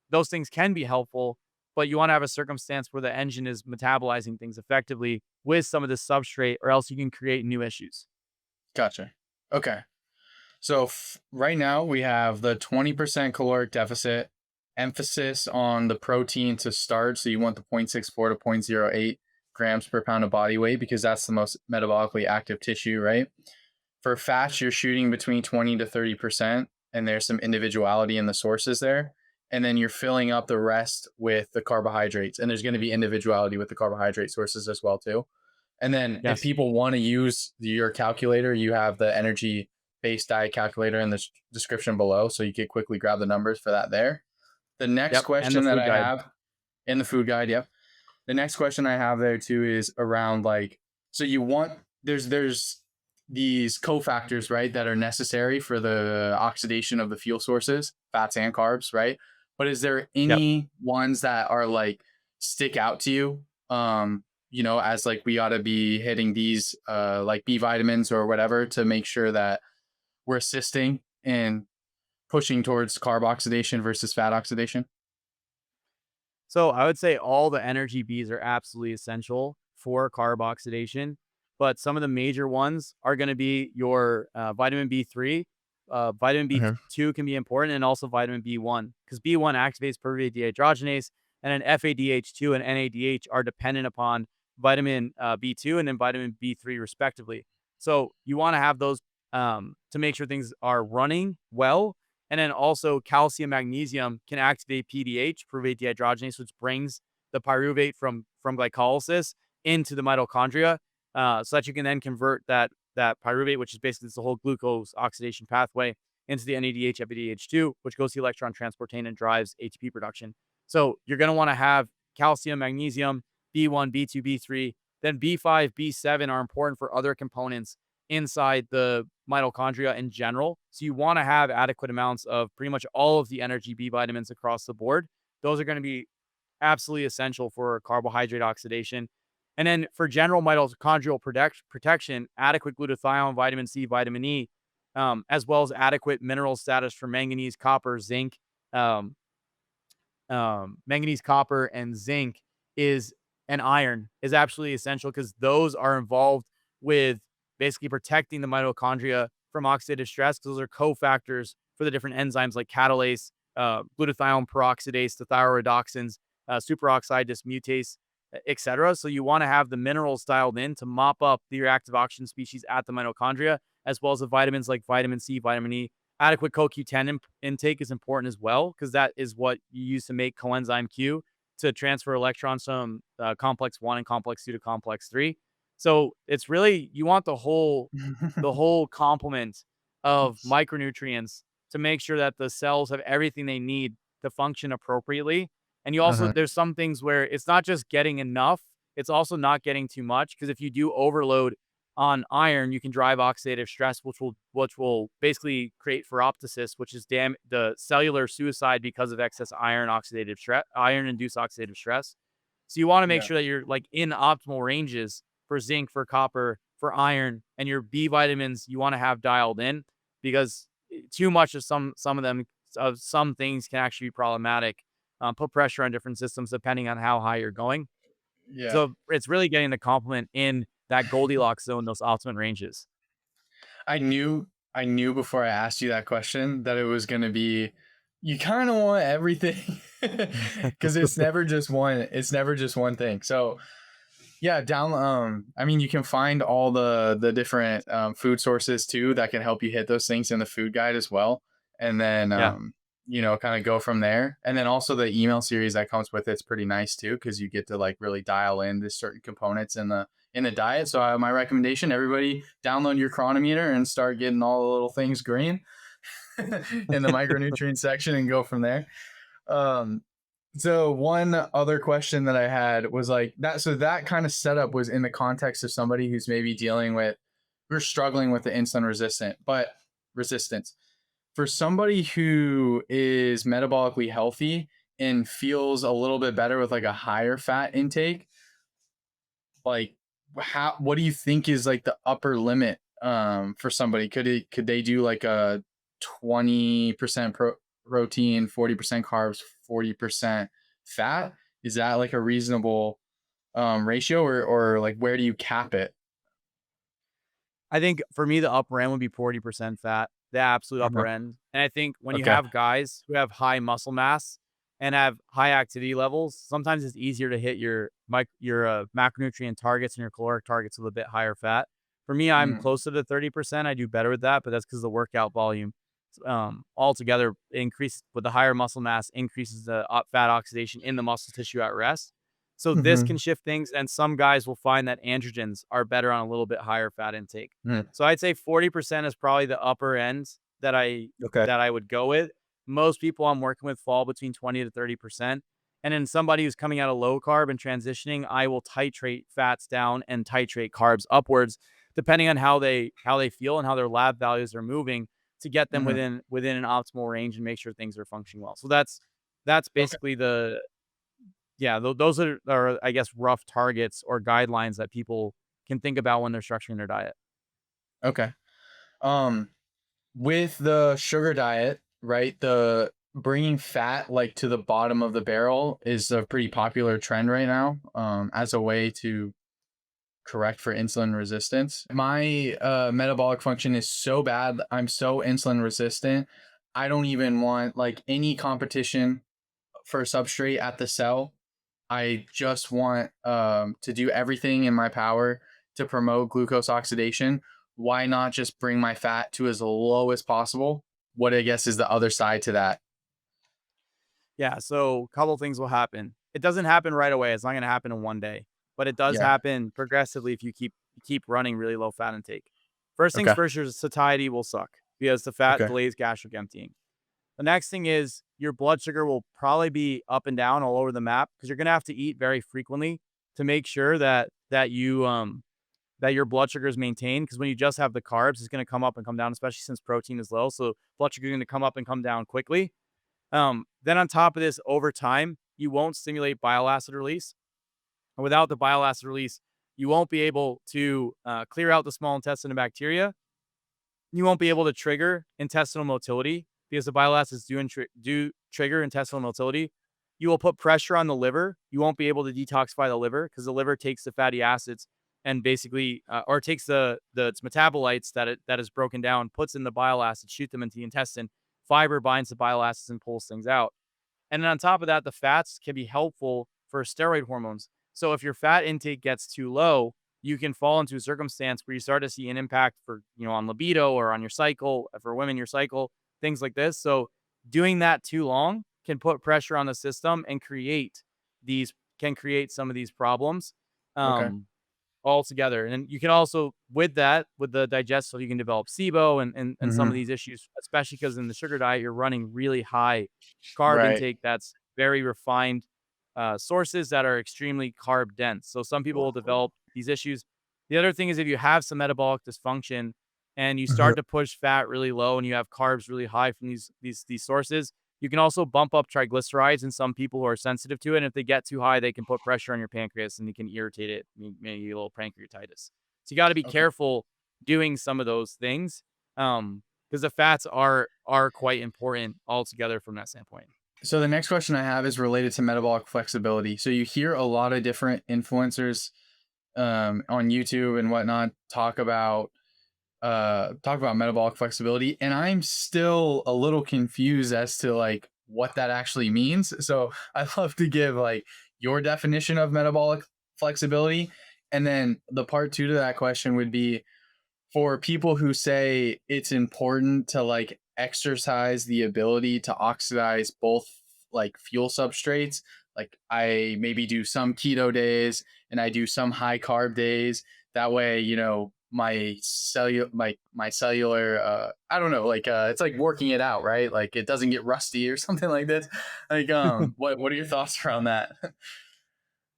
those things can be helpful, but you want to have a circumstance where the engine is metabolizing things effectively with some of this substrate, or else you can create new issues. Gotcha. Okay. So right now we have the 20% caloric deficit, emphasis on the protein to start. So you want the 0.64 to 0.08 grams per pound of body weight because that's the most metabolically active tissue, right? For fats, you're shooting between 20 to 30%, and there's some individuality in the sources there. And then you're filling up the rest with the carbohydrates, and there's going to be individuality with the carbohydrate sources as well too. And then if Yes. people want to use your calculator, you have the energy based diet calculator in the description below. So you could quickly grab the numbers for that there. The next Yep. And the question that food I guide. have in the food guide, yep. The next question I have there too is around like, so you want, there's these cofactors, right, that are necessary for the oxidation of the fuel sources, fats and carbs, right? But is there Yep. any ones that are like stick out to you? As like we ought to be hitting these like B vitamins or whatever to make sure that we're assisting in pushing towards carb oxidation versus fat oxidation. So I would say all the energy Bs are absolutely essential for carb oxidation, but some of the major ones are going to be your vitamin B3. Vitamin Okay. B2 can be important, and also vitamin B1 because B1 activates pyruvate dehydrogenase, and then FADH2 and NADH are dependent upon vitamin B2 and then vitamin B3 respectively. So you want to have those to make sure things are running well, and then also calcium, magnesium can activate PDH, pyruvate dehydrogenase, which brings the pyruvate from glycolysis into the mitochondria, so that you can then convert that pyruvate, which is basically the whole glucose oxidation pathway, into the NADH, FADH2, which goes to electron transportation and drives ATP production. So you're going to want to have calcium, magnesium, B1, B2, B3, then B5, B7 are important for other components inside the mitochondria in general. So you want to have adequate amounts of pretty much all of the energy B vitamins across the board. Those are going to be absolutely essential for carbohydrate oxidation. And then for general mitochondrial protection, adequate glutathione, vitamin C, vitamin E, as well as adequate mineral status for manganese, copper, zinc, um, manganese, copper, and zinc is and iron is absolutely essential because those are involved with basically protecting the mitochondria from oxidative stress. Those are cofactors for the different enzymes like catalase, glutathione peroxidase, the thyroredoxins, superoxide dismutase, etc. So you want to have the minerals dialed in to mop up the reactive oxygen species at the mitochondria, as well as the vitamins like vitamin C, vitamin E. Adequate CoQ10 intake is important as well because that is what you use to make coenzyme Q to transfer electrons from complex 1 and complex 2 to complex 3. So it's really you want the whole complement of micronutrients to make sure that the cells have everything they need to function appropriately. And you also, Uh-huh. there's some things where it's not just getting enough, it's also not getting too much. Because if you do overload on iron, you can drive oxidative stress, which will basically create ferroptosis, which is the cellular suicide because of excess iron oxidative stress, iron induced oxidative stress. So you want to make Yeah. sure that you're like in optimal ranges for zinc, for copper, for iron, and your B vitamins you want to have dialed in, because too much of some of them, of some things, can actually be problematic. Put pressure on different systems depending on how high you're going. Yeah. So it's really getting the complement in that Goldilocks zone, those optimum ranges. I knew before I asked you that question that it was going to be you kind of want everything cuz it's never just one thing. So, yeah, down I mean you can find all the different food sources too that can help you hit those things in the food guide as well. And then Yeah. kind of go from there. And then also the email series that comes with it's pretty nice too cuz you get to like really dial in the certain components in the diet. So my recommendation, everybody download your chronometer and start getting all the little things green in the micronutrient section and go from there. Um, so one other question that I had was like that. So that kind of setup was in the context of somebody who's maybe dealing with, we're struggling with the insulin resistant, but resistance. For somebody who is metabolically healthy and feels a little bit better with like a higher fat intake, like what do you think is like the upper limit for somebody? Could they do like a 20% protein, 40% carbs, 40% fat? Is that like a reasonable ratio, or like where do you cap it? I think for me, the upper end would be 40% fat, the absolute upper Uh-huh. end. And I think when you Okay. have guys who have high muscle mass and have high activity levels, sometimes it's easier to hit your macronutrient targets and your caloric targets with a bit higher fat. For me, I'm Mm, closer to 30%. I do better with that, but that's because the workout volume altogether increase with the higher muscle mass, increases the fat oxidation in the muscle tissue at rest. So this mm-hmm. can shift things, and some guys will find that androgens are better on a little bit higher fat intake. Mm, So I'd say 40% is probably the upper end that I okay. that I would go with. Most people I'm working with fall between 20 to 30%. And in somebody who's coming out of low carb and transitioning, I will titrate fats down and titrate carbs upwards, depending on how they feel and how their lab values are moving, to get them Hmm. within an optimal range and make sure things are functioning well. So that's Okay. basically the yeah, those are, I guess, rough targets or guidelines that people can think about when they're structuring their diet. Okay. Um, with the sugar diet, right? The bringing fat like to the bottom of the barrel is a pretty popular trend right now, as a way to correct for insulin resistance. My metabolic function is so bad. I'm so insulin resistant. I don't even want like any competition for substrate at the cell. I just want to do everything in my power to promote glucose oxidation. Why not just bring my fat to as low as possible? What I guess is the other side to that. Yeah, so a couple things will happen. It doesn't happen right away. It's not going to happen in one day, but it does Yeah. happen progressively if you keep running really low fat intake. First things Okay. first, your satiety will suck because the fat Okay. delays gastric emptying. The next thing is your blood sugar will probably be up and down all over the map because you're going to have to eat very frequently to make sure that your blood sugar is maintained, because when you just have the carbs, it's going to come up and come down, especially since protein is low. So blood sugar is going to come up and come down quickly. Then on top of this, over time, you won't stimulate bile acid release. And without the bile acid release, you won't be able to clear out the small intestine and bacteria. You won't be able to trigger intestinal motility because the bile acids do trigger intestinal motility. You will put pressure on the liver. You won't be able to detoxify the liver because the liver takes the fatty acids and basically, or takes the its metabolites that is broken down, puts in the bile acids, shoot them into the intestine. Fiber binds the bile acids and pulls things out. And then on top of that, the fats can be helpful for steroid hormones. So if your fat intake gets too low, you can fall into a circumstance where you start to see an impact for, on libido or on your cycle, for women, your cycle, things like this. So doing that too long can put pressure on the system and create some of these problems. Okay. Um, altogether. And you can also, with that, with the digestive, you can develop SIBO and some of Hmm. these issues, especially because in the sugar diet, you're running really high carb Right. intake that's very refined. sources that are extremely carb dense. So some people will develop these issues. The other thing is if you have some metabolic dysfunction and you start to push fat really low and you have carbs really high from these sources, you can also bump up triglycerides in some people who are sensitive to it. And if they get too high, they can put pressure on your pancreas and you can irritate it, maybe a little pancreatitis. So you got to be Okay. careful doing some of those things. Because the fats are quite important altogether from that standpoint. So the next question I have is related to metabolic flexibility. So you hear a lot of different influencers on YouTube and whatnot talk about metabolic flexibility, and I'm still a little confused as to like what that actually means. So I'd love to give like your definition of metabolic flexibility, and then the part two to that question would be for people who say it's important to like exercise the ability to oxidize both like fuel substrates, like I maybe do some keto days and I do some high carb days, that way my cellular I don't know, like it's like working it out, right? Like it doesn't get rusty or something like this. Like what are your thoughts around that?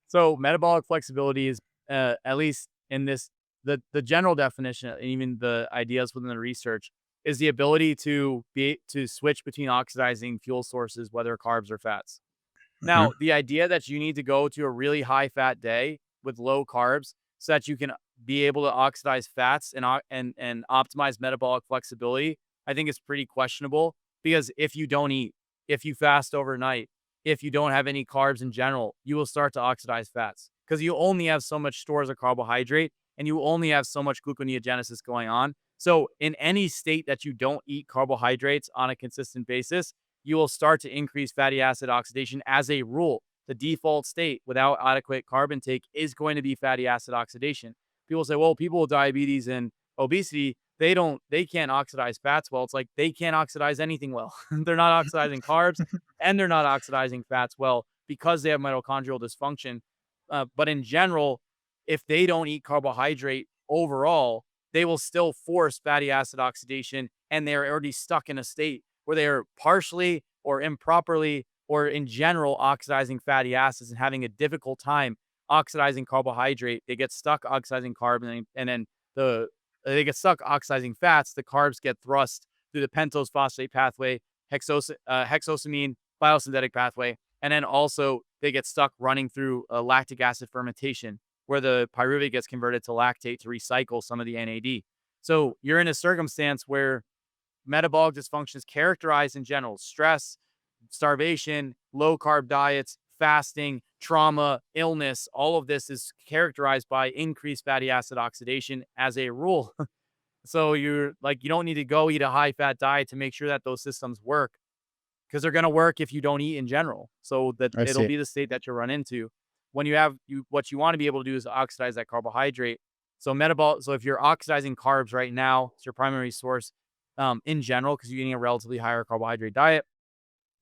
So metabolic flexibility is at least in this the general definition, and even the ideas within the research, is the ability to switch between oxidizing fuel sources, whether carbs or fats. Now, the idea that you need to go to a really high fat day with low carbs so that you can be able to oxidize fats and optimize metabolic flexibility, I think is pretty questionable because if you don't eat, if you fast overnight, if you don't have any carbs in general, you will start to oxidize fats because you only have so much stores of carbohydrate and you only have so much gluconeogenesis going on. So, in any state that you don't eat carbohydrates on a consistent basis, you will start to increase fatty acid oxidation as a rule. The default state without adequate carb intake is going to be fatty acid oxidation. People say, well, people with diabetes and obesity, they can't oxidize fats well. It's like they can't oxidize anything well. They're not oxidizing carbs and they're not oxidizing fats well because they have mitochondrial dysfunction. But in general, if they don't eat carbohydrate overall, they will still force fatty acid oxidation and they're already stuck in a state where they are partially or improperly or in general oxidizing fatty acids and having a difficult time oxidizing carbohydrate. They get stuck oxidizing carb and then the they get stuck oxidizing fats. The carbs get thrust through the pentose phosphate pathway, hexosamine biosynthetic pathway, and then also they get stuck running through a lactic acid fermentation where the pyruvate gets converted to lactate to recycle some of the NAD. So you're in a circumstance where metabolic dysfunction is characterized in general stress, starvation, low carb diets, fasting, trauma, illness. All of this is characterized by increased fatty acid oxidation as a rule. So you're like, you don't need to go eat a high fat diet to make sure that those systems work because they're going to work if you don't eat in general. So that I it'll see. be the state that you'll run into when you have what you want to be able to do is oxidize that carbohydrate. So metabolic. So if you're oxidizing carbs right now, it's your primary source in general because you're eating a relatively higher carbohydrate diet.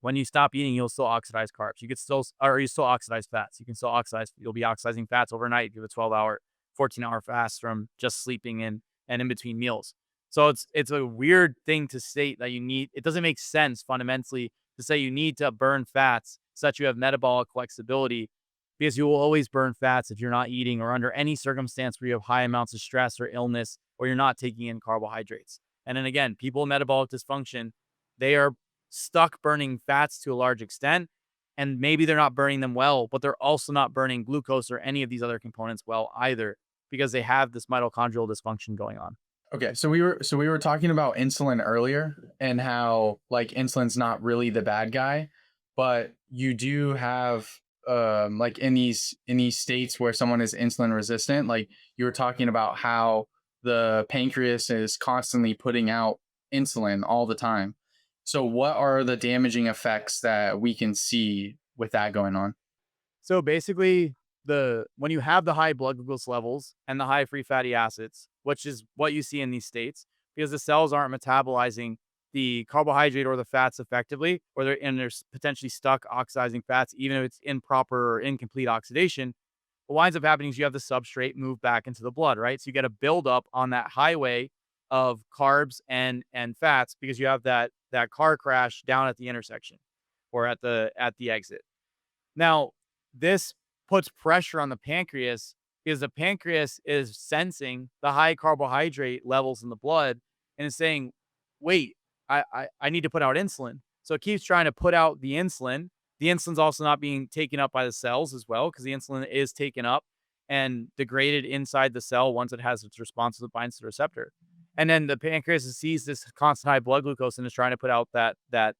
When you stop eating, you'll still oxidize carbs. You could still, or you still oxidize fats. You can still oxidize. You'll be oxidizing fats overnight. You have a 12-hour, 14-hour fast from just sleeping in and in between meals. So it's a weird thing to state that you need. It doesn't make sense fundamentally to say you need to burn fats so that you have metabolic flexibility because you will always burn fats if you're not eating or under any circumstance where you have high amounts of stress or illness or you're not taking in carbohydrates. And then again, people with metabolic dysfunction, they are stuck burning fats to a large extent. And maybe they're not burning them well, but they're also not burning glucose or any of these other components well either because they have this mitochondrial dysfunction going on. Okay, so we were talking about insulin earlier and how like insulin's not really the bad guy, but you do have like in these states where someone is insulin resistant, like you were talking about how the pancreas is constantly putting out insulin all the time. So what are the damaging effects that we can see with that going on? So basically, the when you have the high blood glucose levels and the high free fatty acids, which is what you see in these states, because the cells aren't metabolizing the carbohydrate or the fats effectively, or they're potentially stuck oxidizing fats, even if it's improper or incomplete oxidation. What winds up happening is you have the substrate move back into the blood, right? So you get a buildup on that highway of carbs and fats because you have that car crash down at the intersection or at the exit. Now, this puts pressure on the pancreas because the pancreas is sensing the high carbohydrate levels in the blood and is saying, wait, I need to put out insulin. So it keeps trying to put out the insulin. The insulin's also not being taken up by the cells as well, because the insulin is taken up and degraded inside the cell once it has its response that binds to the receptor. And then the pancreas sees this constant high blood glucose and is trying to put out that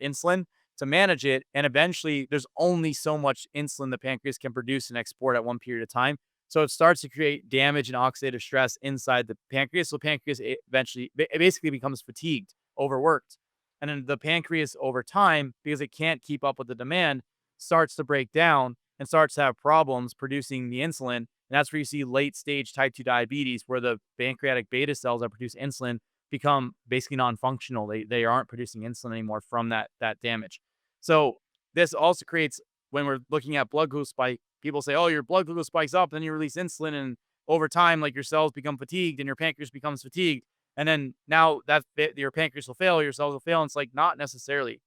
insulin to manage it. And eventually, there's only so much insulin the pancreas can produce and export at one period of time. So it starts to create damage and oxidative stress inside the pancreas. So pancreas eventually, it basically becomes fatigued, overworked. And then the pancreas over time, because it can't keep up with the demand, starts to break down and starts to have problems producing the insulin. And that's where you see late stage type 2 diabetes, where the pancreatic beta cells that produce insulin become basically non-functional. They aren't producing insulin anymore from that damage. So this also creates, when we're looking at blood glucose spike, people say, oh, your blood glucose spikes up, then you release insulin, and over time, like, your cells become fatigued and your pancreas becomes fatigued. And then now that your pancreas will fail, your cells will fail. And it's like, not necessarily.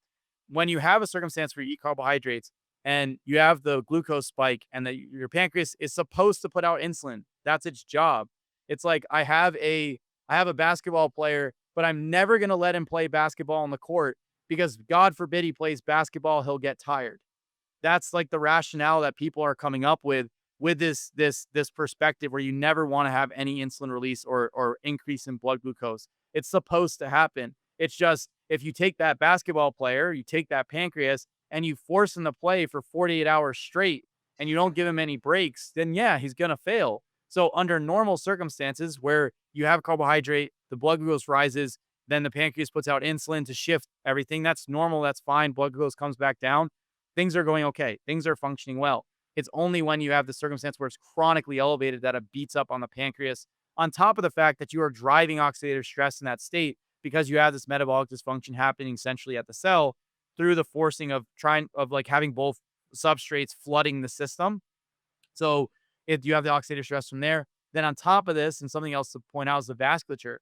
When you have a circumstance where you eat carbohydrates and you have the glucose spike and that your pancreas is supposed to put out insulin, that's its job. It's like, I have a basketball player, but I'm never going to let him play basketball on the court because God forbid he plays basketball, he'll get tired. That's like the rationale that people are coming up with this perspective where you never want to have any insulin release or increase in blood glucose. It's supposed to happen. It's just, if you take that basketball player, you take that pancreas and you force him to play for 48 hours straight and you don't give him any breaks, then yeah, he's going to fail. So under normal circumstances where you have carbohydrate, the blood glucose rises, then the pancreas puts out insulin to shift everything. That's normal. That's fine. Blood glucose comes back down. Things are going okay. Things are functioning well. It's only when you have the circumstance where it's chronically elevated that it beats up on the pancreas, on top of the fact that you are driving oxidative stress in that state because you have this metabolic dysfunction happening centrally at the cell through the forcing of like having both substrates flooding the system. So if you have the oxidative stress from there, then on top of this, and something else to point out is the vasculature.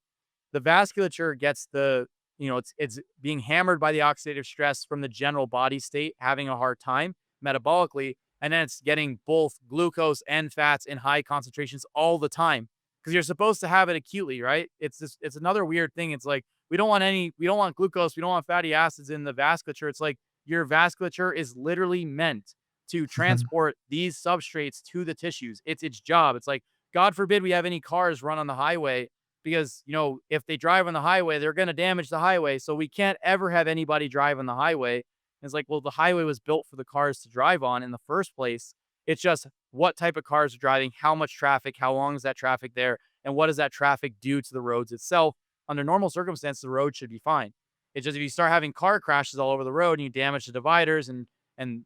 The vasculature gets it's being hammered by the oxidative stress from the general body state, having a hard time metabolically, and then it's getting both glucose and fats in high concentrations all the time because you're supposed to have it acutely, right? It's another weird thing. It's like, we don't want glucose, we don't want fatty acids in the vasculature. It's like, your vasculature is literally meant to transport these substrates to the tissues. It's its job. It's like, God forbid we have any cars run on the highway because, if they drive on the highway, they're going to damage the highway. So we can't ever have anybody drive on the highway. It's like, well, the highway was built for the cars to drive on in the first place. It's just what type of cars are driving, how much traffic, how long is that traffic there, and what does that traffic do to the roads itself? Under normal circumstances, the road should be fine. It's just, if you start having car crashes all over the road and you damage the dividers and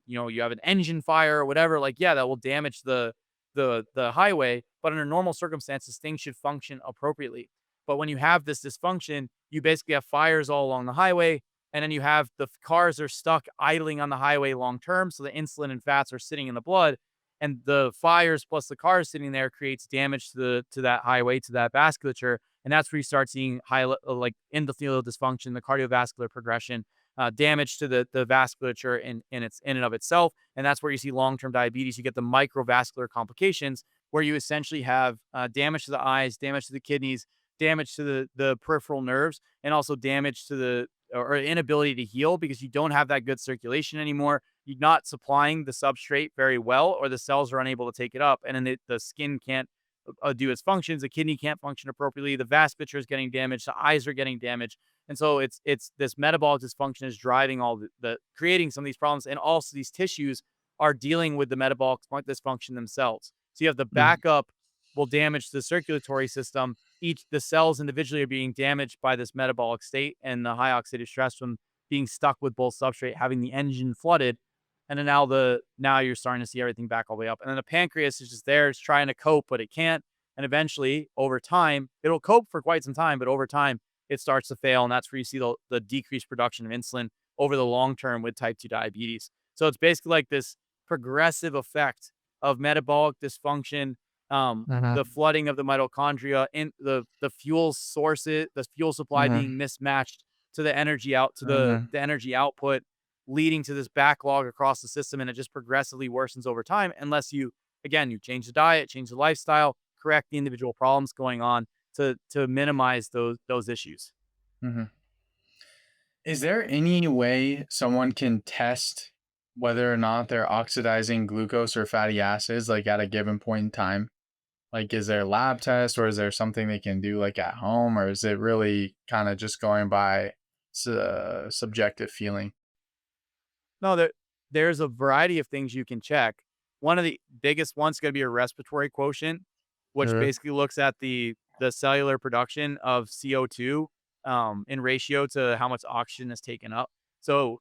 you have an engine fire or whatever, like, yeah, that will damage the highway. But under normal circumstances, things should function appropriately. But when you have this dysfunction, you basically have fires all along the highway, and then you have the cars are stuck idling on the highway long term. So the insulin and fats are sitting in the blood, and the fires plus the cars sitting there creates damage to that highway, to that vasculature. And that's where you start seeing like endothelial dysfunction, the cardiovascular progression, damage to the vasculature in and of itself. And that's where you see long-term diabetes. You get the microvascular complications where you essentially have damage to the eyes, damage to the kidneys, damage to the peripheral nerves, and also damage to the or inability to heal because you don't have that good circulation anymore. You're not supplying the substrate very well, or the cells are unable to take it up. And then the skin can't do its functions. The kidney can't function appropriately. The vasculature is getting damaged. The eyes are getting damaged. And so it's this metabolic dysfunction is driving all the creating some of these problems. And also these tissues are dealing with the metabolic dysfunction themselves. So you have the Mhm. backup will damage the circulatory system. The cells individually are being damaged by this metabolic state and the high oxidative stress from being stuck with both substrate, having the engine flooded. And then now you're starting to see everything back all the way up. And then the pancreas is just there, it's trying to cope, but it can't. And eventually, over time, it'll cope for quite some time, but over time, it starts to fail. And that's where you see the decreased production of insulin over the long term with type 2 diabetes. So it's basically like this progressive effect of metabolic dysfunction, Uh-huh, the flooding of the mitochondria, in the fuel sources, the fuel supply uh-huh, being mismatched to the energy out to the uh-huh. the energy output. leading to this backlog across the system, and it just progressively worsens over time unless you change the diet, change the lifestyle, correct the individual problems going on to minimize those issues. Hmm. Is there any way someone can test whether or not they're oxidizing glucose or fatty acids, like at a given point in time? Like, is there a lab test, or is there something they can do like at home, or is it really kind of just going by subjective feeling? No, there's a variety of things you can check. One of the biggest ones is going to be a respiratory quotient, which Uh, basically looks at the cellular production of CO2 in ratio to how much oxygen is taken up. So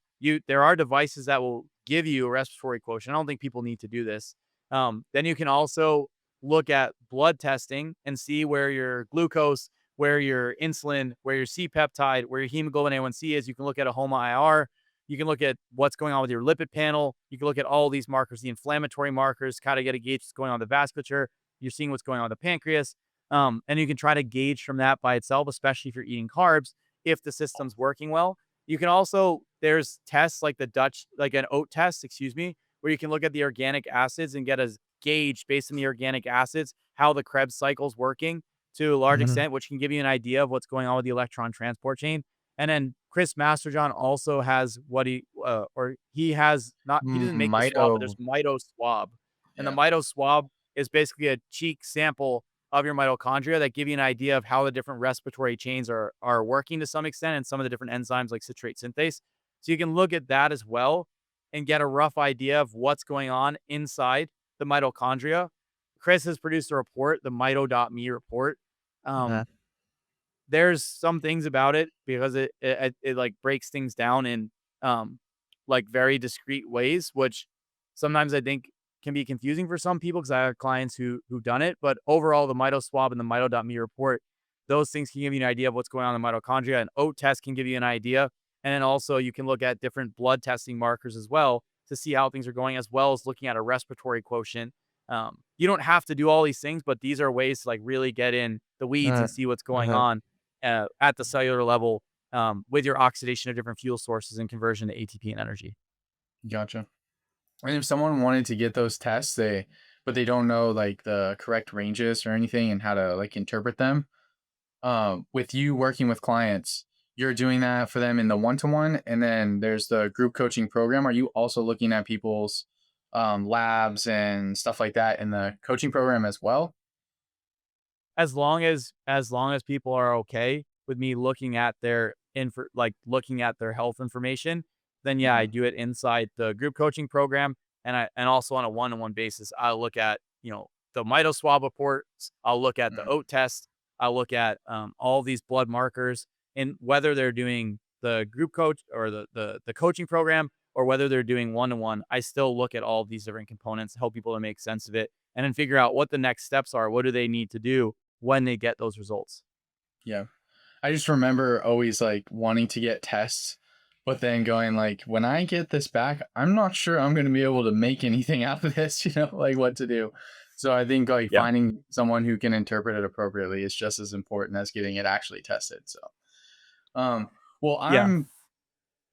there are devices that will give you a respiratory quotient. I don't think people need to do this. Then you can also look at blood testing and see where your glucose, where your insulin, where your C peptide, where your hemoglobin A1C is. You can look at a HOMA IR. You can look at what's going on with your lipid panel. You can look at all these markers, the inflammatory markers, kind of get a gauge what's going on with the vasculature. You're seeing what's going on with the pancreas. And you can try to gauge from that by itself, especially if you're eating carbs, if the system's working well. You can also, there's tests like like an oat test, excuse me, where you can look at the organic acids and get a gauge based on the organic acids, how the Krebs cycle's working to a large mhm. extent, which can give you an idea of what's going on with the electron transport chain. And then Chris Masterjohn also has what or he has not, he doesn't make the swab, but there's Mito, Mito swab. And the yeah. Mito swab is basically a cheek sample of your mitochondria that give you an idea of how the different respiratory chains are working to some extent and some of the different enzymes like citrate synthase. So you can look at that as well and get a rough idea of what's going on inside the mitochondria. Chris has produced a report, the mito.me report. Uh-huh. Um, there's some things about it because it like breaks things down in um like very discrete ways, which sometimes I think can be confusing for some people because I have clients who've done it. But overall, the mito swab and the mito.me report, those things can give you an idea of what's going on in the mitochondria. An oat test can give you an idea. And then also you can look at different blood testing markers as well to see how things are going, as well as looking at a respiratory quotient. You don't have to do all these things, but these are ways to like really get in the weeds Uh, and see what's going uh-huh. on at the cellular level with your oxidation of different fuel sources and conversion to ATP and energy. Gotcha. And if someone wanted to get those tests, but they don't know like the correct ranges or anything and how to like interpret them, with you working with clients, you're doing that for them in the one-to-one, and then there's the group coaching program. Are you also looking at people's labs and stuff like that in the coaching program as well? As long as people are okay with me looking at their looking at their health information, then yeah, I Mhm. do it inside the group coaching program, and also on a one-on-one basis, I'll look at the mito swab reports, I'll look at the Mhm. oat test, I'll look at all these blood markers, and whether they're doing the group coach or the coaching program or whether they're doing one-to-one, I still look at all of these different components, help people to make sense of it, and then figure out what the next steps are. What do they need to do when they get those results? Yeah. I just remember always like wanting to get tests, but then going like, when I get this back, I'm not sure I'm going to be able to make anything out of this, like what to do. So I think like Yeah. finding someone who can interpret it appropriately is just as important as getting it actually tested. So, um, well, Yeah. I'm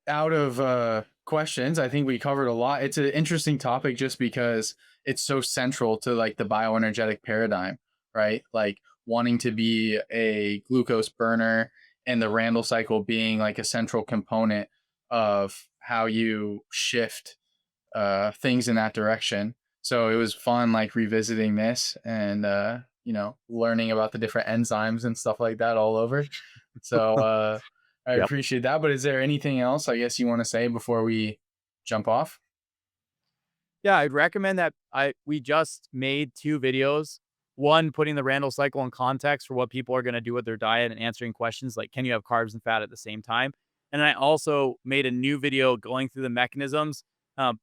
out of questions. I think we covered a lot. It's an interesting topic just because it's so central to like the bioenergetic paradigm, right? Like wanting to be a glucose burner and the Randle cycle being like a central component of how you shift things in that direction. So it was fun like revisiting this and learning about the different enzymes and stuff like that all over. So I Yep. appreciate that. But is there anything else I guess you want to say before we jump off? Yeah, I'd recommend that we just made 2 videos. One, putting the Randall cycle in context for what people are gonna do with their diet and answering questions like, "Can you have carbs and fat at the same time?" And I also made a new video going through the mechanisms,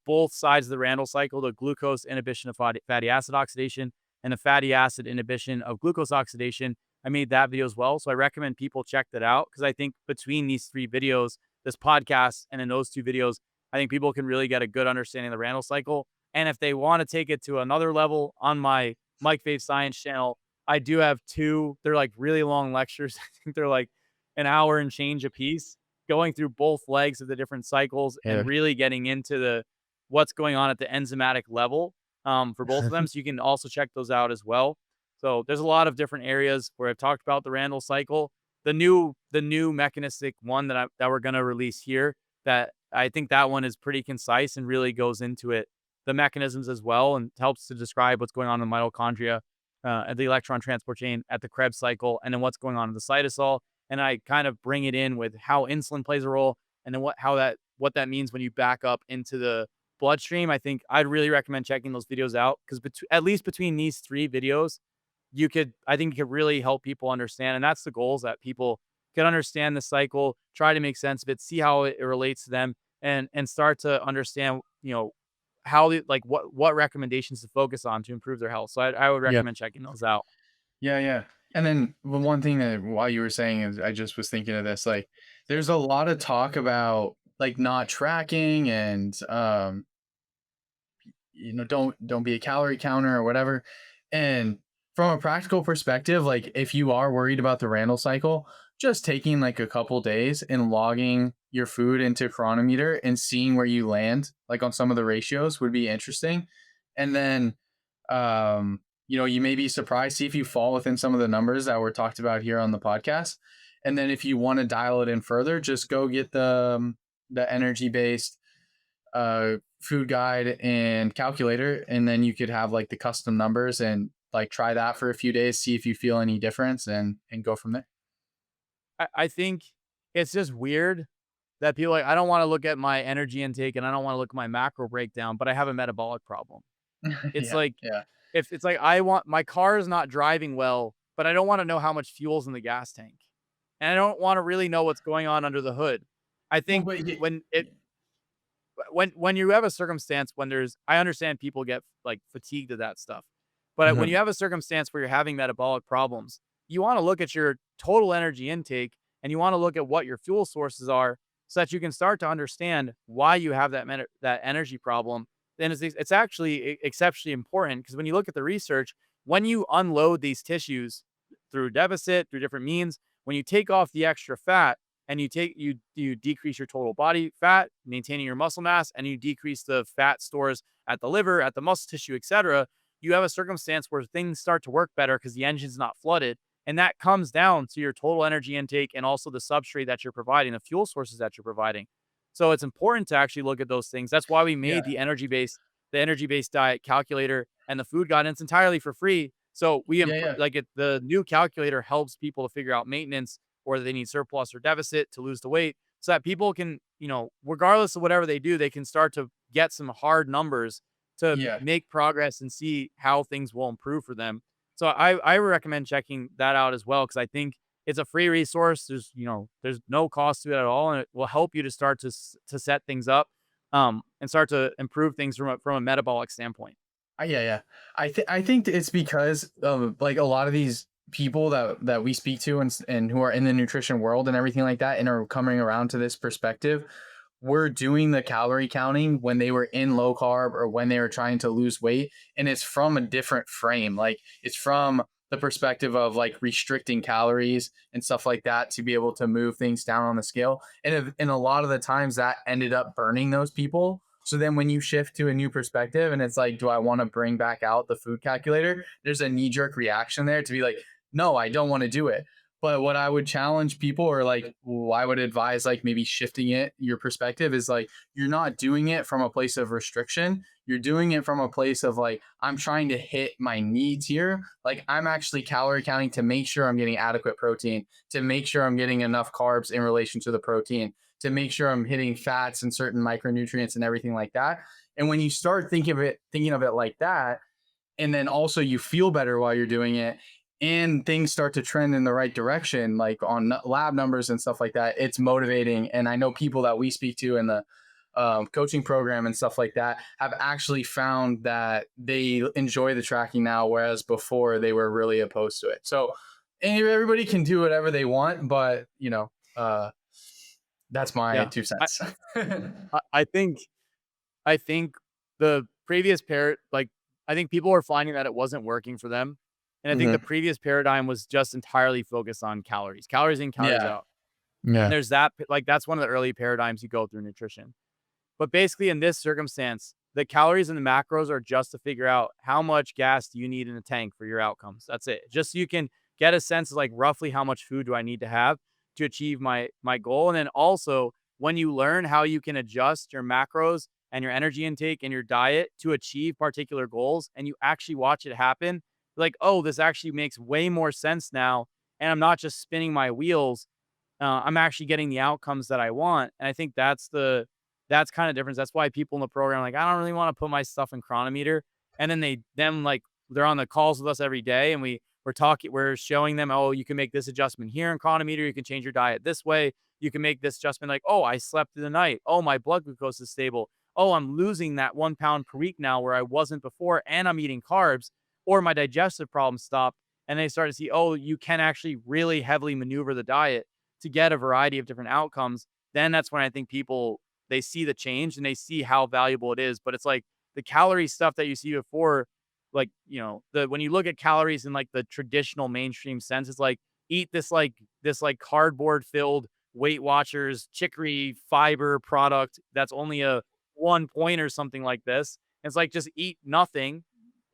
both sides of the Randall cycle, the glucose inhibition of fatty acid oxidation and the fatty acid inhibition of glucose oxidation. I made that video as well, so I recommend people check that out because I think between these 3 videos, this podcast and in those 2 videos, I think people can really get a good understanding of the Randall cycle. And if they want to take it to another level on my Mike Fave Science channel, I do have 2. They're like really long lectures. I think they're like an hour and change a piece. going through both legs of the different cycles Yeah. and really getting into the what's going on at the enzymatic level for both of them. So you can also check those out as well. So there's a lot of different areas where I've talked about the Randle cycle. The new mechanistic one that we're gonna release here, that I think that one is pretty concise and really goes into it, the mechanisms as well, and helps to describe what's going on in the mitochondria, at the electron transport chain at the Krebs cycle, and then what's going on in the cytosol. And I kind of bring it in with how insulin plays a role, and then what that means when you back up into the bloodstream. I think I'd really recommend checking those videos out because at least between these three videos, I think you could really help people understand. And that's the goal, is that people can understand the cycle, try to make sense of it, see how it relates to them, and start to understand, how like what recommendations to focus on to improve their health. So I would Yeah. recommend checking those out. Yeah, yeah. And then the one thing that while you were saying is I just was thinking of this, like there's a lot of talk about like not tracking and don't be a calorie counter or whatever. And from a practical perspective, like if you are worried about the Randle cycle, just taking like a couple days and logging your food into chronometer and seeing where you land like on some of the ratios would be interesting. And then you may be surprised, see if you fall within some of the numbers that were talked about here on the podcast. And then if you want to dial it in further, just go get the energy based food guide and calculator, and then you could have like the custom numbers and like try that for a few days, see if you feel any difference, and go from there. I think it's just weird that people are like, I don't want to look at my energy intake and I don't want to look at my macro breakdown, but I have a metabolic problem. It's Yeah, like, yeah. if it's like I want my car is not driving well, but I don't want to know how much fuel's in the gas tank. And I don't want to really know what's going on under the hood. I Well, think but when you have a circumstance when there's I understand people get like fatigued of that stuff. But when mhm. you have a circumstance where you're having metabolic problems, you want to look at your total energy intake and you want to look at what your fuel sources are so that you can start to understand why you have that energy problem. Then it's actually exceptionally important because when you look at the research, when you unload these tissues through deficit, through different means, when you take off the extra fat, and you decrease your total body fat, maintaining your muscle mass, and you decrease the fat stores at the liver, at the muscle tissue, etc., you have a circumstance where things start to work better because the engine's not flooded. And that comes down to your total energy intake and also the substrate that you're providing, the fuel sources that you're providing. So it's important to actually look at those things. That's why we made Yeah, the energy based diet calculator and the food guidance entirely for free. So yeah, yeah, the new calculator helps people to figure out maintenance, or they need surplus or deficit to lose the weight, so that people can, regardless of whatever they do, they can start to get some hard numbers to yeah. make progress and see how things will improve for them. So I recommend checking that out as well, because I think it's a free resource. There's no cost to it at all, and it will help you to start to set things up, and start to improve things from a metabolic standpoint. Yeah, yeah. I think it's because like a lot of these people that we speak to and who are in the nutrition world and everything like that and are coming around to this perspective, were doing the calorie counting when they were in low carb or when they were trying to lose weight, and it's from a different frame. Like it's from the perspective of like restricting calories and stuff like that to be able to move things down on the scale. And a lot of the times that ended up burning those people. So then when you shift to a new perspective and it's like, do I want to bring back out the food calculator? There's a knee jerk reaction there to be like, no, I don't want to do it. But what I would challenge people, or like, I would advise, like maybe shifting your perspective is like, you're not doing it from a place of restriction. You're doing it from a place of like, I'm trying to hit my needs here. Like, I'm actually calorie counting to make sure I'm getting adequate protein, to make sure I'm getting enough carbs in relation to the protein, to make sure I'm hitting fats and certain micronutrients and everything like that. And when you start thinking of it like that, and then also you feel better while you're doing it, and things start to trend in the right direction, like on lab numbers and stuff like that, it's motivating. And I know people that we speak to in the coaching program and stuff like that have actually found that they enjoy the tracking now, whereas before they were really opposed to it. So everybody can do whatever they want, but that's my Yeah. two I, cents. I think the previous like, I think people are finding that it wasn't working for them. And I think hmm the previous paradigm was just entirely focused on calories in, calories Yeah, out. Yeah. And there's that, like, that's one of the early paradigms you go through nutrition. But basically, in this circumstance, the calories and the macros are just to figure out how much gas do you need in the tank for your outcomes. That's it. Just so you can get a sense of like roughly how much food do I need to have to achieve my goal. And then also, when you learn how you can adjust your macros and your energy intake and your diet to achieve particular goals, and you actually watch it happen, like, oh, this actually makes way more sense now. And I'm not just spinning my wheels. I'm actually getting the outcomes that I want. And I think that's kind of difference. That's why people in the program are like, I don't really want to put my stuff in chronometer. And then like they're on the calls with us every day, and we're showing them, oh, you can make this adjustment here in chronometer. You can change your diet this way. You can make this adjustment like, oh, I slept through the night. Oh, my blood glucose is stable. Oh, I'm losing that 1 pound per week now where I wasn't before, and I'm eating carbs, or my digestive problems stopped. And they start to see, oh, you can actually really heavily maneuver the diet to get a variety of different outcomes. Then that's when I think people, they see the change and they see how valuable it is. But it's like the calorie stuff that you see before, like, the when you look at calories in like the traditional mainstream sense, it's like eat this like cardboard filled Weight Watchers chicory fiber product that's only a 1 point or something like this. It's like just eat nothing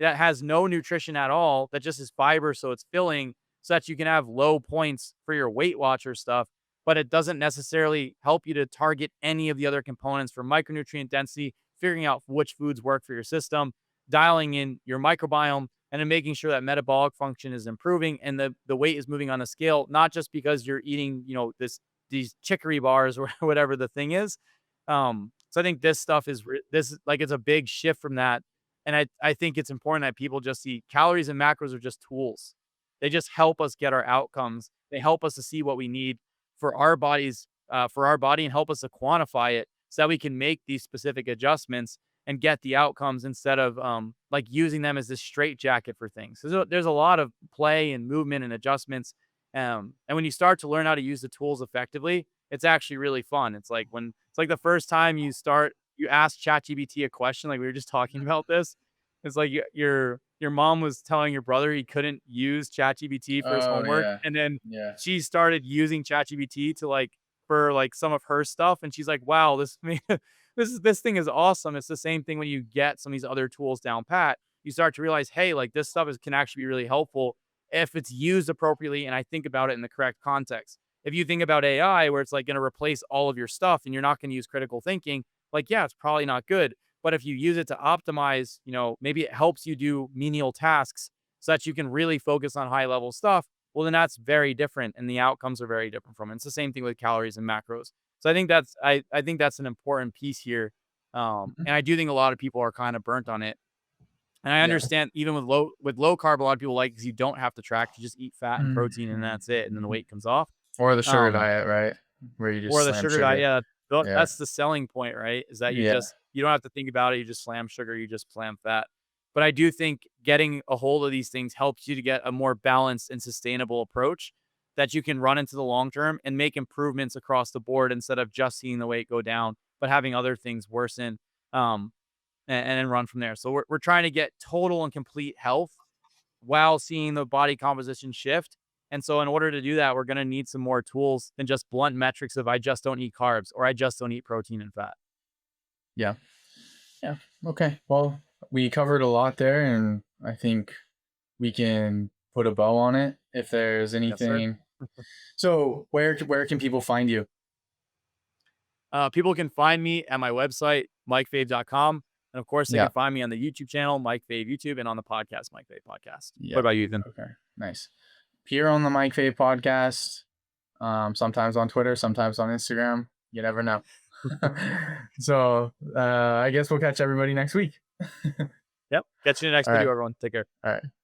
that has no nutrition at all, that just is fiber, so it's filling, so that you can have low points for your Weight Watcher stuff, but it doesn't necessarily help you to target any of the other components for micronutrient density, figuring out which foods work for your system, dialing in your microbiome, and then making sure that metabolic function is improving and the weight is moving on a scale, not just because you're eating, these chicory bars or whatever the thing is. So I think this stuff this is like, it's a big shift from that. And I think it's important that people just see calories and macros are just tools. They just help us get our outcomes. They help us to see what we need for our bodies, for our body, and help us to quantify it so that we can make these specific adjustments and get the outcomes instead of like using them as this straitjacket for things. So there's a lot of play and movement and adjustments. And when you start to learn how to use the tools effectively, it's actually really fun. It's like the first time you ask ChatGPT a question, like we were just talking about this. It's like your mom was telling your brother he couldn't use ChatGPT for his Oh homework, yeah. and then Yeah. she started using ChatGPT to like for like some of her stuff, and she's like, "Wow, this thing is awesome." It's the same thing when you get some of these other tools down pat. You start to realize, hey, like this stuff can actually be really helpful if it's used appropriately, and I think about it in the correct context. If you think about AI, where it's like going to replace all of your stuff and you're not going to use critical thinking, like, yeah, it's probably not good. But if you use it to optimize, maybe it helps you do menial tasks so that you can really focus on high level stuff. Well, then that's very different, and the outcomes are very different from it. It's the same thing with calories and macros. So I think that's an important piece here. Mhm. And I do think a lot of people are kind of burnt on it. And I Yeah. understand even with low carb, a lot of people like, because you don't have to track, you just eat fat and protein and Mhm. that's it, and then the Mhm. weight comes off. Or the sugar Um, diet, right? Where you or just the slam sugar diet, sugar. yeah, Yeah. that's the selling point, right? Is that Yeah. you don't have to think about it, you just slam sugar, you just slam fat. But I do think getting a hold of these things helps you to get a more balanced and sustainable approach that you can run into the long term and make improvements across the board instead of just seeing the weight go down, but having other things worsen, um, and then run from there. So we're trying to get total and complete health while seeing the body composition shift. And so in order to do that, we're going to need some more tools than just blunt metrics of I just don't eat carbs or I just don't eat protein and fat. Yeah. Yeah. Okay. Well, we covered a lot there, and I think we can put a bow on it if there's Yes, sir. anything. So, where can people find you? People can find me at my website, mikefave.com. And of course, they Yeah. can find me on the YouTube channel, Mike Fave YouTube, and on the podcast, Mike Fave Podcast. What Yeah. about you, Ethan? Okay. Nice. Here on the Mike Fave podcast. Sometimes on Twitter, sometimes on Instagram. You never know. So I guess we'll catch everybody next week. Yep. Catch you in the next All video, right. everyone. Take care. All right.